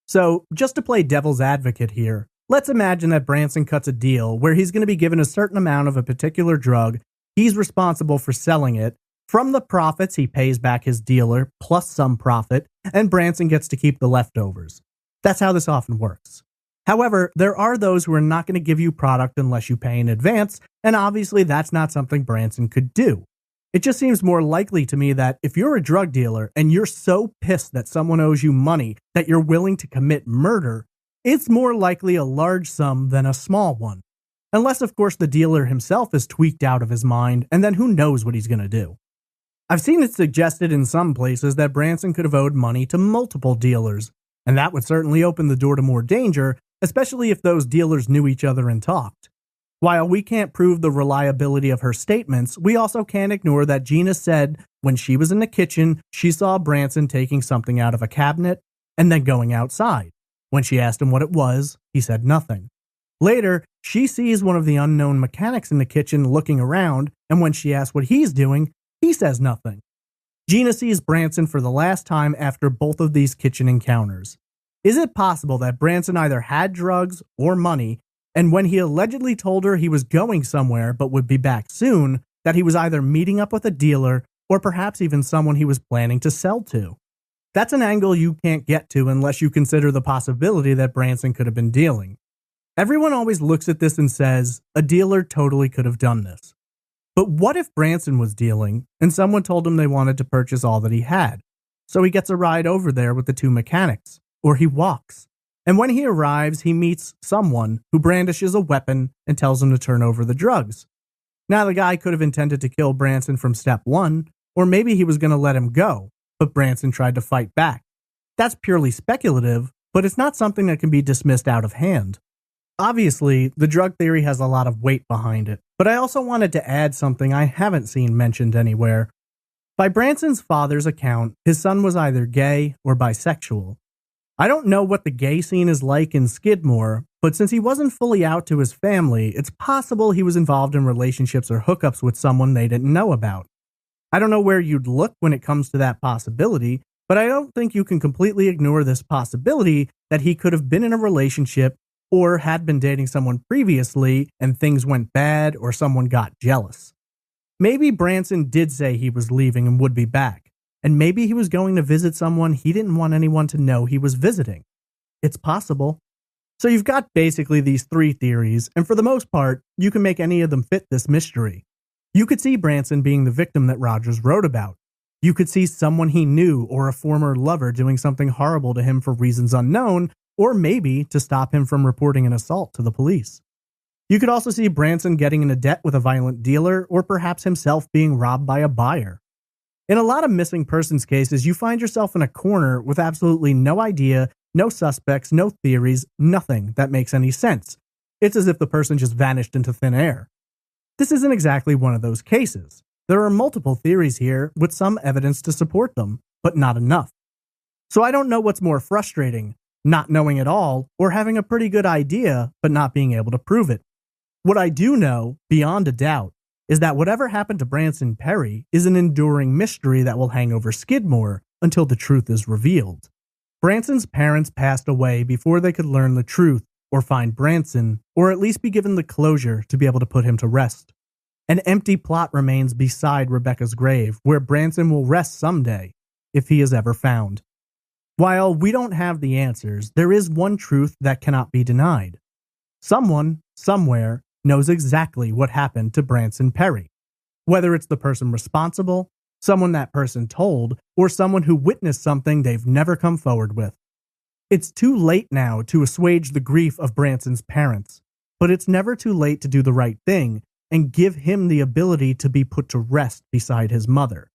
So, just to play devil's advocate here, let's imagine that Branson cuts a deal where he's going to be given a certain amount of a particular drug, he's responsible for selling it, from the profits he pays back his dealer, plus some profit, and Branson gets to keep the leftovers. That's how this often works. However, there are those who are not going to give you product unless you pay in advance, and obviously that's not something Branson could do. It just seems more likely to me that if you're a drug dealer and you're so pissed that someone owes you money that you're willing to commit murder, it's more likely a large sum than a small one. Unless, of course, the dealer himself is tweaked out of his mind, and then who knows what he's going to do. I've seen it suggested in some places that Branson could have owed money to multiple dealers, and that would certainly open the door to more danger, especially if those dealers knew each other and talked. While we can't prove the reliability of her statements, we also can't ignore that Gina said when she was in the kitchen, she saw Branson taking something out of a cabinet and then going outside. When she asked him what it was, he said nothing. Later, she sees one of the unknown mechanics in the kitchen looking around, and when she asks what he's doing, he says nothing. Gina sees Branson for the last time after both of these kitchen encounters. Is it possible that Branson either had drugs or money, and when he allegedly told her he was going somewhere but would be back soon, that he was either meeting up with a dealer or perhaps even someone he was planning to sell to? That's an angle you can't get to unless you consider the possibility that Branson could have been dealing. Everyone always looks at this and says, a dealer totally could have done this. But what if Branson was dealing and someone told him they wanted to purchase all that he had? So he gets a ride over there with the two mechanics, or he walks. And when he arrives, he meets someone who brandishes a weapon and tells him to turn over the drugs. Now, the guy could have intended to kill Branson from step one, Or maybe he was going to let him go, but Branson tried to fight back. That's purely speculative, but it's not something that can be dismissed out of hand. Obviously, the drug theory has a lot of weight behind it, but I also wanted to add something I haven't seen mentioned anywhere. By Branson's father's account, his son was either gay or bisexual. I don't know what the gay scene is like in Skidmore, but since he wasn't fully out to his family, it's possible he was involved in relationships or hookups with someone they didn't know about. I don't know where you'd look when it comes to that possibility, but I don't think you can completely ignore this possibility that he could have been in a relationship or had been dating someone previously and things went bad or someone got jealous. Maybe Branson did say he was leaving and would be back, and maybe he was going to visit someone he didn't want anyone to know he was visiting. It's possible. So you've got basically these three theories, and for the most part, you can make any of them fit this mystery. You could see Branson being the victim that Rogers wrote about. You could see someone he knew or a former lover doing something horrible to him for reasons unknown, or maybe to stop him from reporting an assault to the police. You could also see Branson getting into debt with a violent dealer, or perhaps himself being robbed by a buyer. In a lot of missing persons cases, you find yourself in a corner with absolutely no idea, no suspects, no theories, nothing that makes any sense. It's as if the person just vanished into thin air. This isn't exactly one of those cases. There are multiple theories here with some evidence to support them, but not enough. So I don't know what's more frustrating, not knowing at all, or having a pretty good idea, but not being able to prove it. What I do know, beyond a doubt, is that whatever happened to Branson Perry is an enduring mystery that will hang over Skidmore until the truth is revealed. Branson's parents passed away before they could learn the truth or find Branson, or at least be given the closure to be able to put him to rest. An empty plot remains beside Rebecca's grave, where Branson will rest someday, if he is ever found. While we don't have the answers, there is one truth that cannot be denied. Someone, somewhere, knows exactly what happened to Branson Perry. Whether it's the person responsible, someone that person told, or someone who witnessed something they've never come forward with. It's too late now to assuage the grief of Branson's parents, but it's never too late to do the right thing and give him the ability to be put to rest beside his mother.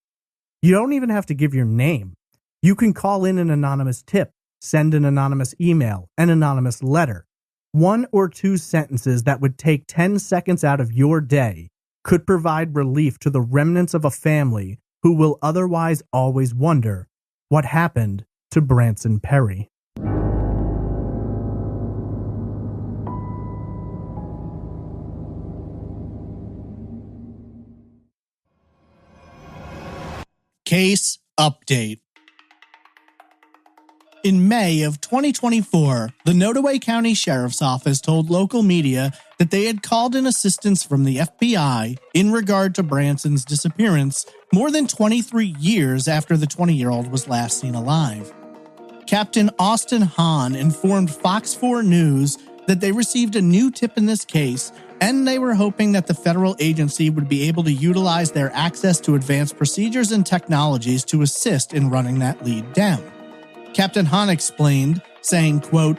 You don't even have to give your name. You can call in an anonymous tip, send an anonymous email, an anonymous letter. 1 or 2 sentences that would take 10 seconds out of your day could provide relief to the remnants of a family who will otherwise always wonder what happened to Branson Perry. Case update. In May of 2024, the Nodaway County Sheriff's Office told local media that they had called in assistance from the FBI in regard to Branson's disappearance more than 23 years after the 20-year-old was last seen alive. Captain Austin Hahn informed Fox 4 News that they received a new tip in this case, and they were hoping that the federal agency would be able to utilize their access to advanced procedures and technologies to assist in running that lead down. Captain Hahn explained, saying, quote,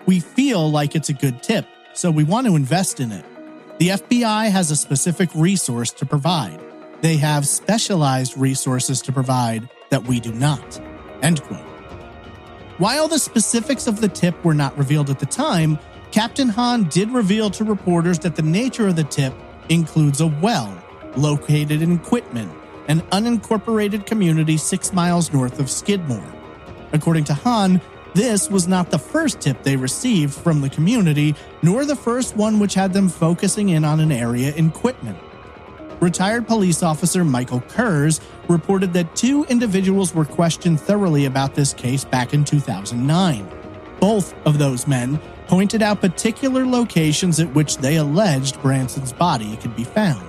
"We feel like it's a good tip, so we want to invest in it. The FBI has a specific resource to provide. They have specialized resources to provide that we do not." End quote. While the specifics of the tip were not revealed at the time, Captain Hahn did reveal to reporters that the nature of the tip includes a well located in Quitman, an unincorporated community 6 miles north of Skidmore. According to Hahn, this was not the first tip they received from the community, nor the first one which had them focusing in on an area in Quitman. Retired police officer Michael Kurz reported that 2 individuals were questioned thoroughly about this case back in 2009. Both of those men pointed out particular locations at which they alleged Branson's body could be found.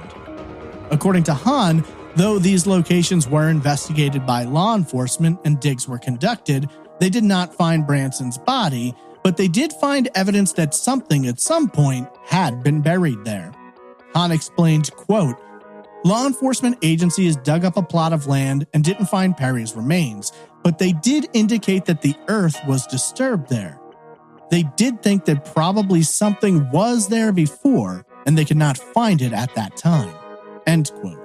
According to Hahn, though these locations were investigated by law enforcement and digs were conducted, they did not find Branson's body, but they did find evidence that something at some point had been buried there. Hahn explained, quote, "Law enforcement agencies dug up a plot of land and didn't find Perry's remains, but they did indicate that the earth was disturbed there. They did think that probably something was there before, and they could not find it at that time." End quote.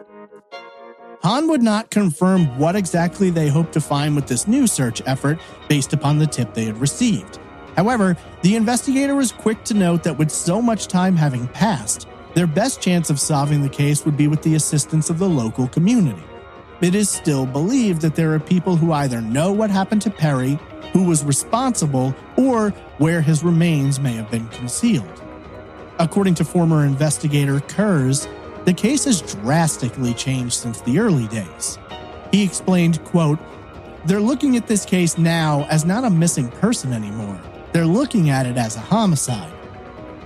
Hahn would not confirm what exactly they hoped to find with this new search effort based upon the tip they had received. However, the investigator was quick to note that with so much time having passed, their best chance of solving the case would be with the assistance of the local community. It is still believed that there are people who either know what happened to Perry, who was responsible, or where his remains may have been concealed. According to former investigator Kurz, the case has drastically changed since the early days. He explained, quote, "They're looking at this case now as not a missing person anymore. They're looking at it as a homicide.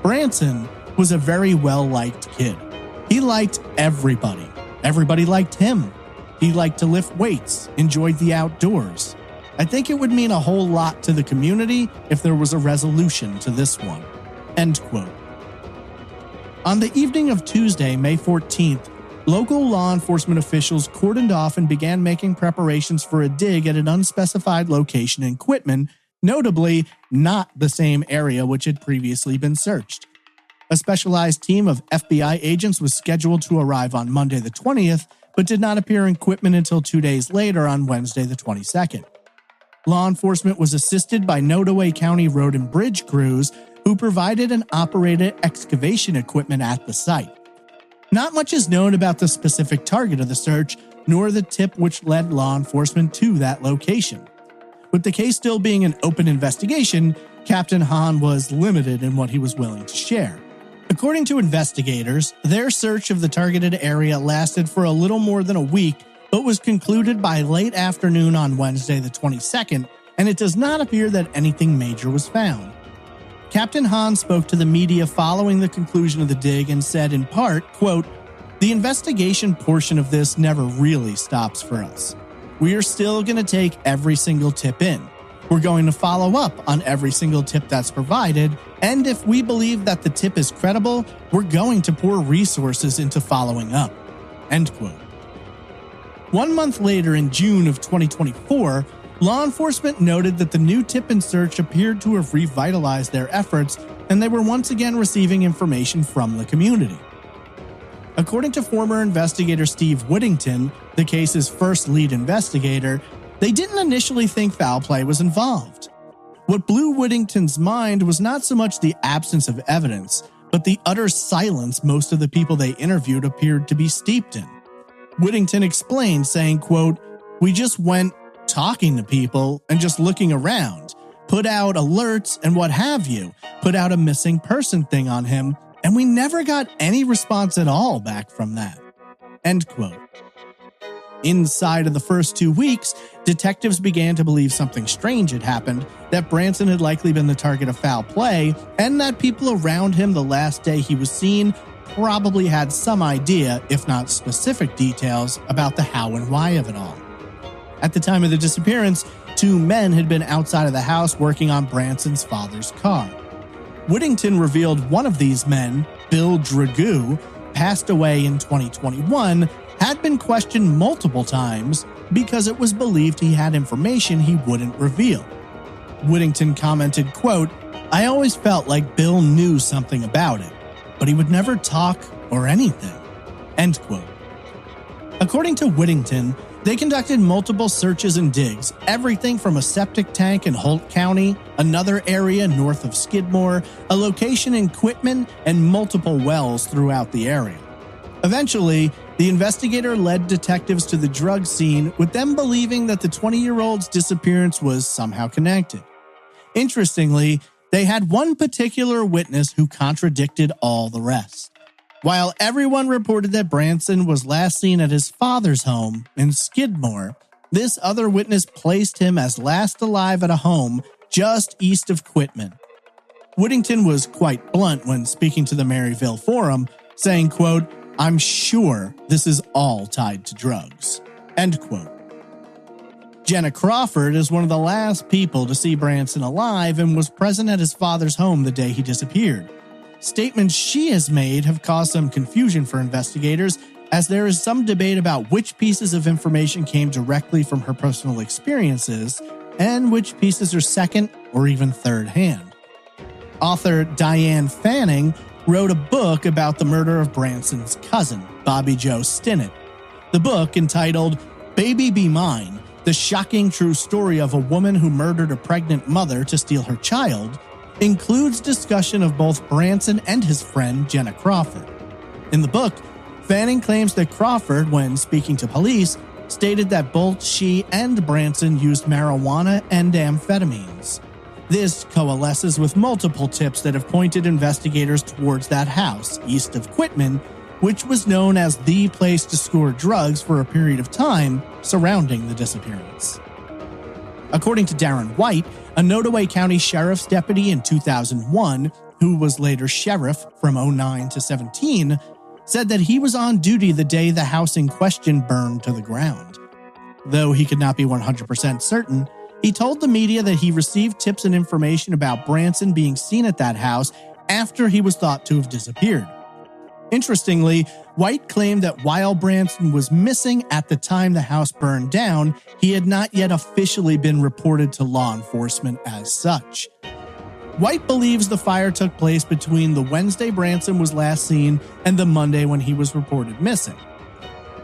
Branson was a very well-liked kid. He liked everybody. Everybody liked him. He liked to lift weights, enjoyed the outdoors. I think it would mean a whole lot to the community if there was a resolution to this one." End quote. On the evening of Tuesday, May 14th, local law enforcement officials cordoned off and began making preparations for a dig at an unspecified location in Quitman, notably not the same area which had previously been searched. A specialized team of FBI agents was scheduled to arrive on Monday the 20th, but did not appear in Quitman until 2 days later on Wednesday the 22nd. Law enforcement was assisted by Nodaway County Road and Bridge crews who provided and operated excavation equipment at the site. Not much is known about the specific target of the search, nor the tip which led law enforcement to that location. With the case still being an open investigation, Captain Hahn was limited in what he was willing to share. According to investigators, their search of the targeted area lasted for a little more than a week, but was concluded by late afternoon on Wednesday the 22nd, and it does not appear that anything major was found. Captain Hahn spoke to the media following the conclusion of the dig and said in part, quote, "The investigation portion of this never really stops for us. We are still going to take every single tip in. We're going to follow up on every single tip that's provided, and if we believe that the tip is credible, we're going to pour resources into following up." End quote. 1 month later, in June of 2024, law enforcement noted that the new tip and search appeared to have revitalized their efforts, and they were once again receiving information from the community. According to former investigator Steve Whittington, the case's first lead investigator, they didn't initially think foul play was involved. What blew Whittington's mind was not so much the absence of evidence, but the utter silence most of the people they interviewed appeared to be steeped in. Whittington explained, saying, quote, "We just went talking to people and just looking around, put out alerts and what have you, put out a missing person thing on him, and we never got any response at all back from that." End quote. Inside of the first 2 weeks, detectives began to believe something strange had happened, that Branson had likely been the target of foul play, and that people around him the last day he was seen probably had some idea, if not specific details, about the how and why of it all. At the time of the disappearance, 2 men had been outside of the house working on Branson's father's car. Whittington revealed one of these men, Bill Dragoo, passed away in 2021, had been questioned multiple times because it was believed he had information he wouldn't reveal. Whittington commented, quote, "I always felt like Bill knew something about it, but he would never talk or anything." End quote. According to Whittington, they conducted multiple searches and digs, everything from a septic tank in Holt County, another area north of Skidmore, a location in Quitman, and multiple wells throughout the area. Eventually, the investigator led detectives to the drug scene, with them believing that the 20-year-old's disappearance was somehow connected. Interestingly, they had one particular witness who contradicted all the rest. While everyone reported that Branson was last seen at his father's home in Skidmore, this other witness placed him as last alive at a home just east of Quitman. Whittington was quite blunt when speaking to the Maryville Forum, saying, quote, "I'm sure this is all tied to drugs." End quote. Jenna Crawford is one of the last people to see Branson alive and was present at his father's home the day he disappeared. Statements she has made have caused some confusion for investigators, as there is some debate about which pieces of information came directly from her personal experiences and which pieces are second or even third hand. Author Diane Fanning wrote a book about the murder of Branson's cousin, Bobby Joe Stinnett. The book, entitled Baby Be Mine, The Shocking True Story of a Woman Who Murdered a Pregnant Mother to Steal Her Child, includes discussion of both Branson and his friend Jenna Crawford. In the book, Fanning claims that Crawford, when speaking to police, stated that both she and Branson used marijuana and amphetamines. This coalesces with multiple tips that have pointed investigators towards that house east of Quitman, which was known as the place to store drugs for a period of time surrounding the disappearance. According to Darren White, a Nodaway County Sheriff's deputy in 2001, who was later sheriff from 2009 to 17, said that he was on duty the day the house in question burned to the ground. Though he could not be 100% certain, he told the media that he received tips and information about Branson being seen at that house after he was thought to have disappeared. Interestingly, White claimed that while Branson was missing at the time the house burned down, he had not yet officially been reported to law enforcement as such. White believes the fire took place between the Wednesday Branson was last seen and the Monday when he was reported missing.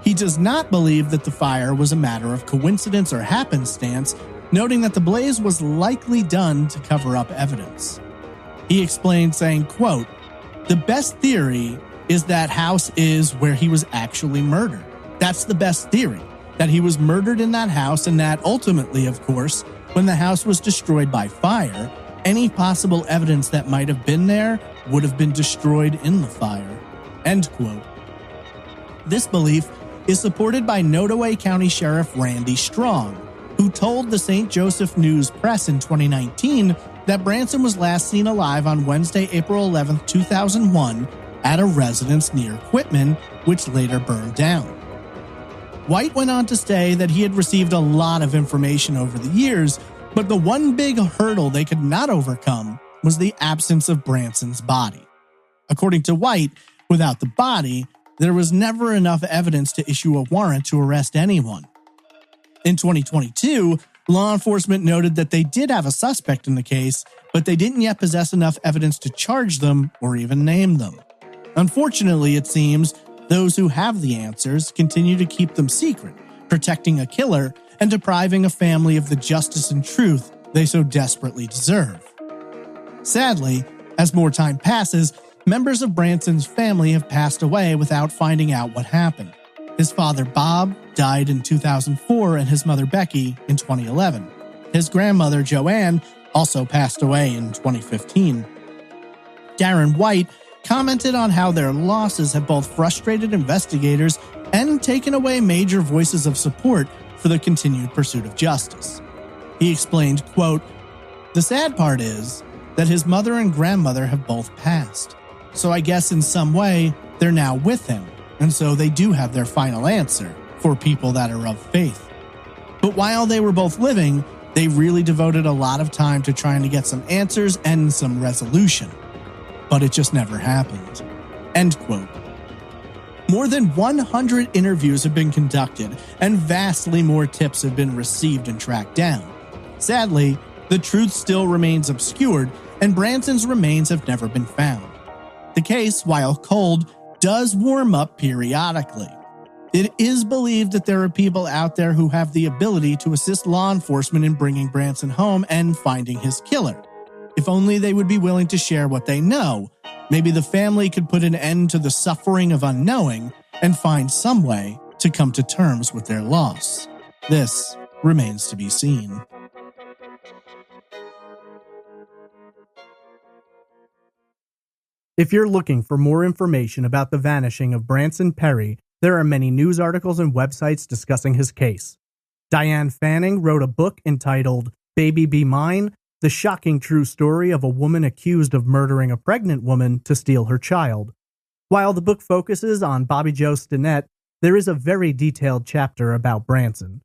He does not believe that the fire was a matter of coincidence or happenstance, noting that the blaze was likely done to cover up evidence. He explained, saying, quote, "The best theory is that house is where he was actually murdered. That's the best theory, that he was murdered in that house, and that ultimately, of course, when the house was destroyed by fire, any possible evidence that might have been there would have been destroyed in the fire." End quote. This belief is supported by Nodaway County Sheriff Randy Strong, who told the St. Joseph News Press in 2019 that Branson was last seen alive on Wednesday, April 11, 2001, at a residence near Quitman, which later burned down. White went on to say that he had received a lot of information over the years, but the one big hurdle they could not overcome was the absence of Branson's body. According to White, without the body, there was never enough evidence to issue a warrant to arrest anyone. In 2022, law enforcement noted that they did have a suspect in the case, but they didn't yet possess enough evidence to charge them or even name them. Unfortunately, it seems, those who have the answers continue to keep them secret, protecting a killer and depriving a family of the justice and truth they so desperately deserve. Sadly, as more time passes, members of Branson's family have passed away without finding out what happened. His father, Bob, died in 2004 and his mother, Becky, in 2011. His grandmother, Joanne, also passed away in 2015. Darren White commented on how their losses have both frustrated investigators and taken away major voices of support for the continued pursuit of justice. He explained, quote, "The sad part is that his mother and grandmother have both passed. So I guess in some way they're now with him, and so they do have their final answer for people that are of faith. But while they were both living, they really devoted a lot of time to trying to get some answers and some resolution. But it just never happened." End quote. More than 100 interviews have been conducted, and vastly more tips have been received and tracked down. Sadly, the truth still remains obscured, and Branson's remains have never been found. The case, while cold, does warm up periodically. It is believed that there are people out there who have the ability to assist law enforcement in bringing Branson home and finding his killer. If only they would be willing to share what they know, maybe the family could put an end to the suffering of unknowing and find some way to come to terms with their loss. This remains to be seen. If you're looking for more information about the vanishing of Branson Perry, there are many news articles and websites discussing his case. Diane Fanning wrote a book entitled Baby Be Mine, The Shocking True Story of a Woman Accused of Murdering a Pregnant Woman to Steal Her Child. While the book focuses on Bobby Joe Stinnett, there is a very detailed chapter about Branson.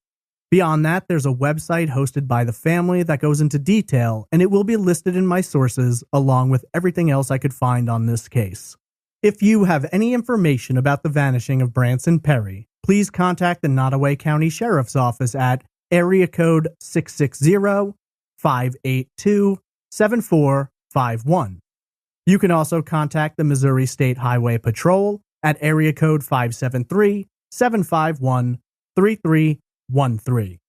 Beyond that, there's a website hosted by the family that goes into detail, and it will be listed in my sources along with everything else I could find on this case. If you have any information about the vanishing of Branson Perry, please contact the Nodaway County Sheriff's Office at area code 660-582-7451. You can also contact the Missouri State Highway Patrol at area code 573 751-3313.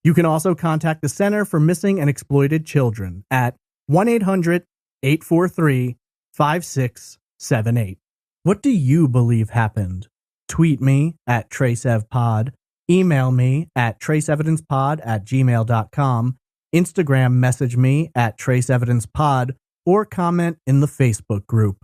You can also contact the Center for Missing and Exploited Children at 1-800-843-5678. What do you believe happened? Tweet me at traceevpod, email me at traceevidencepod@gmail.com, Instagram message me at traceevidencepod, or comment in the Facebook group.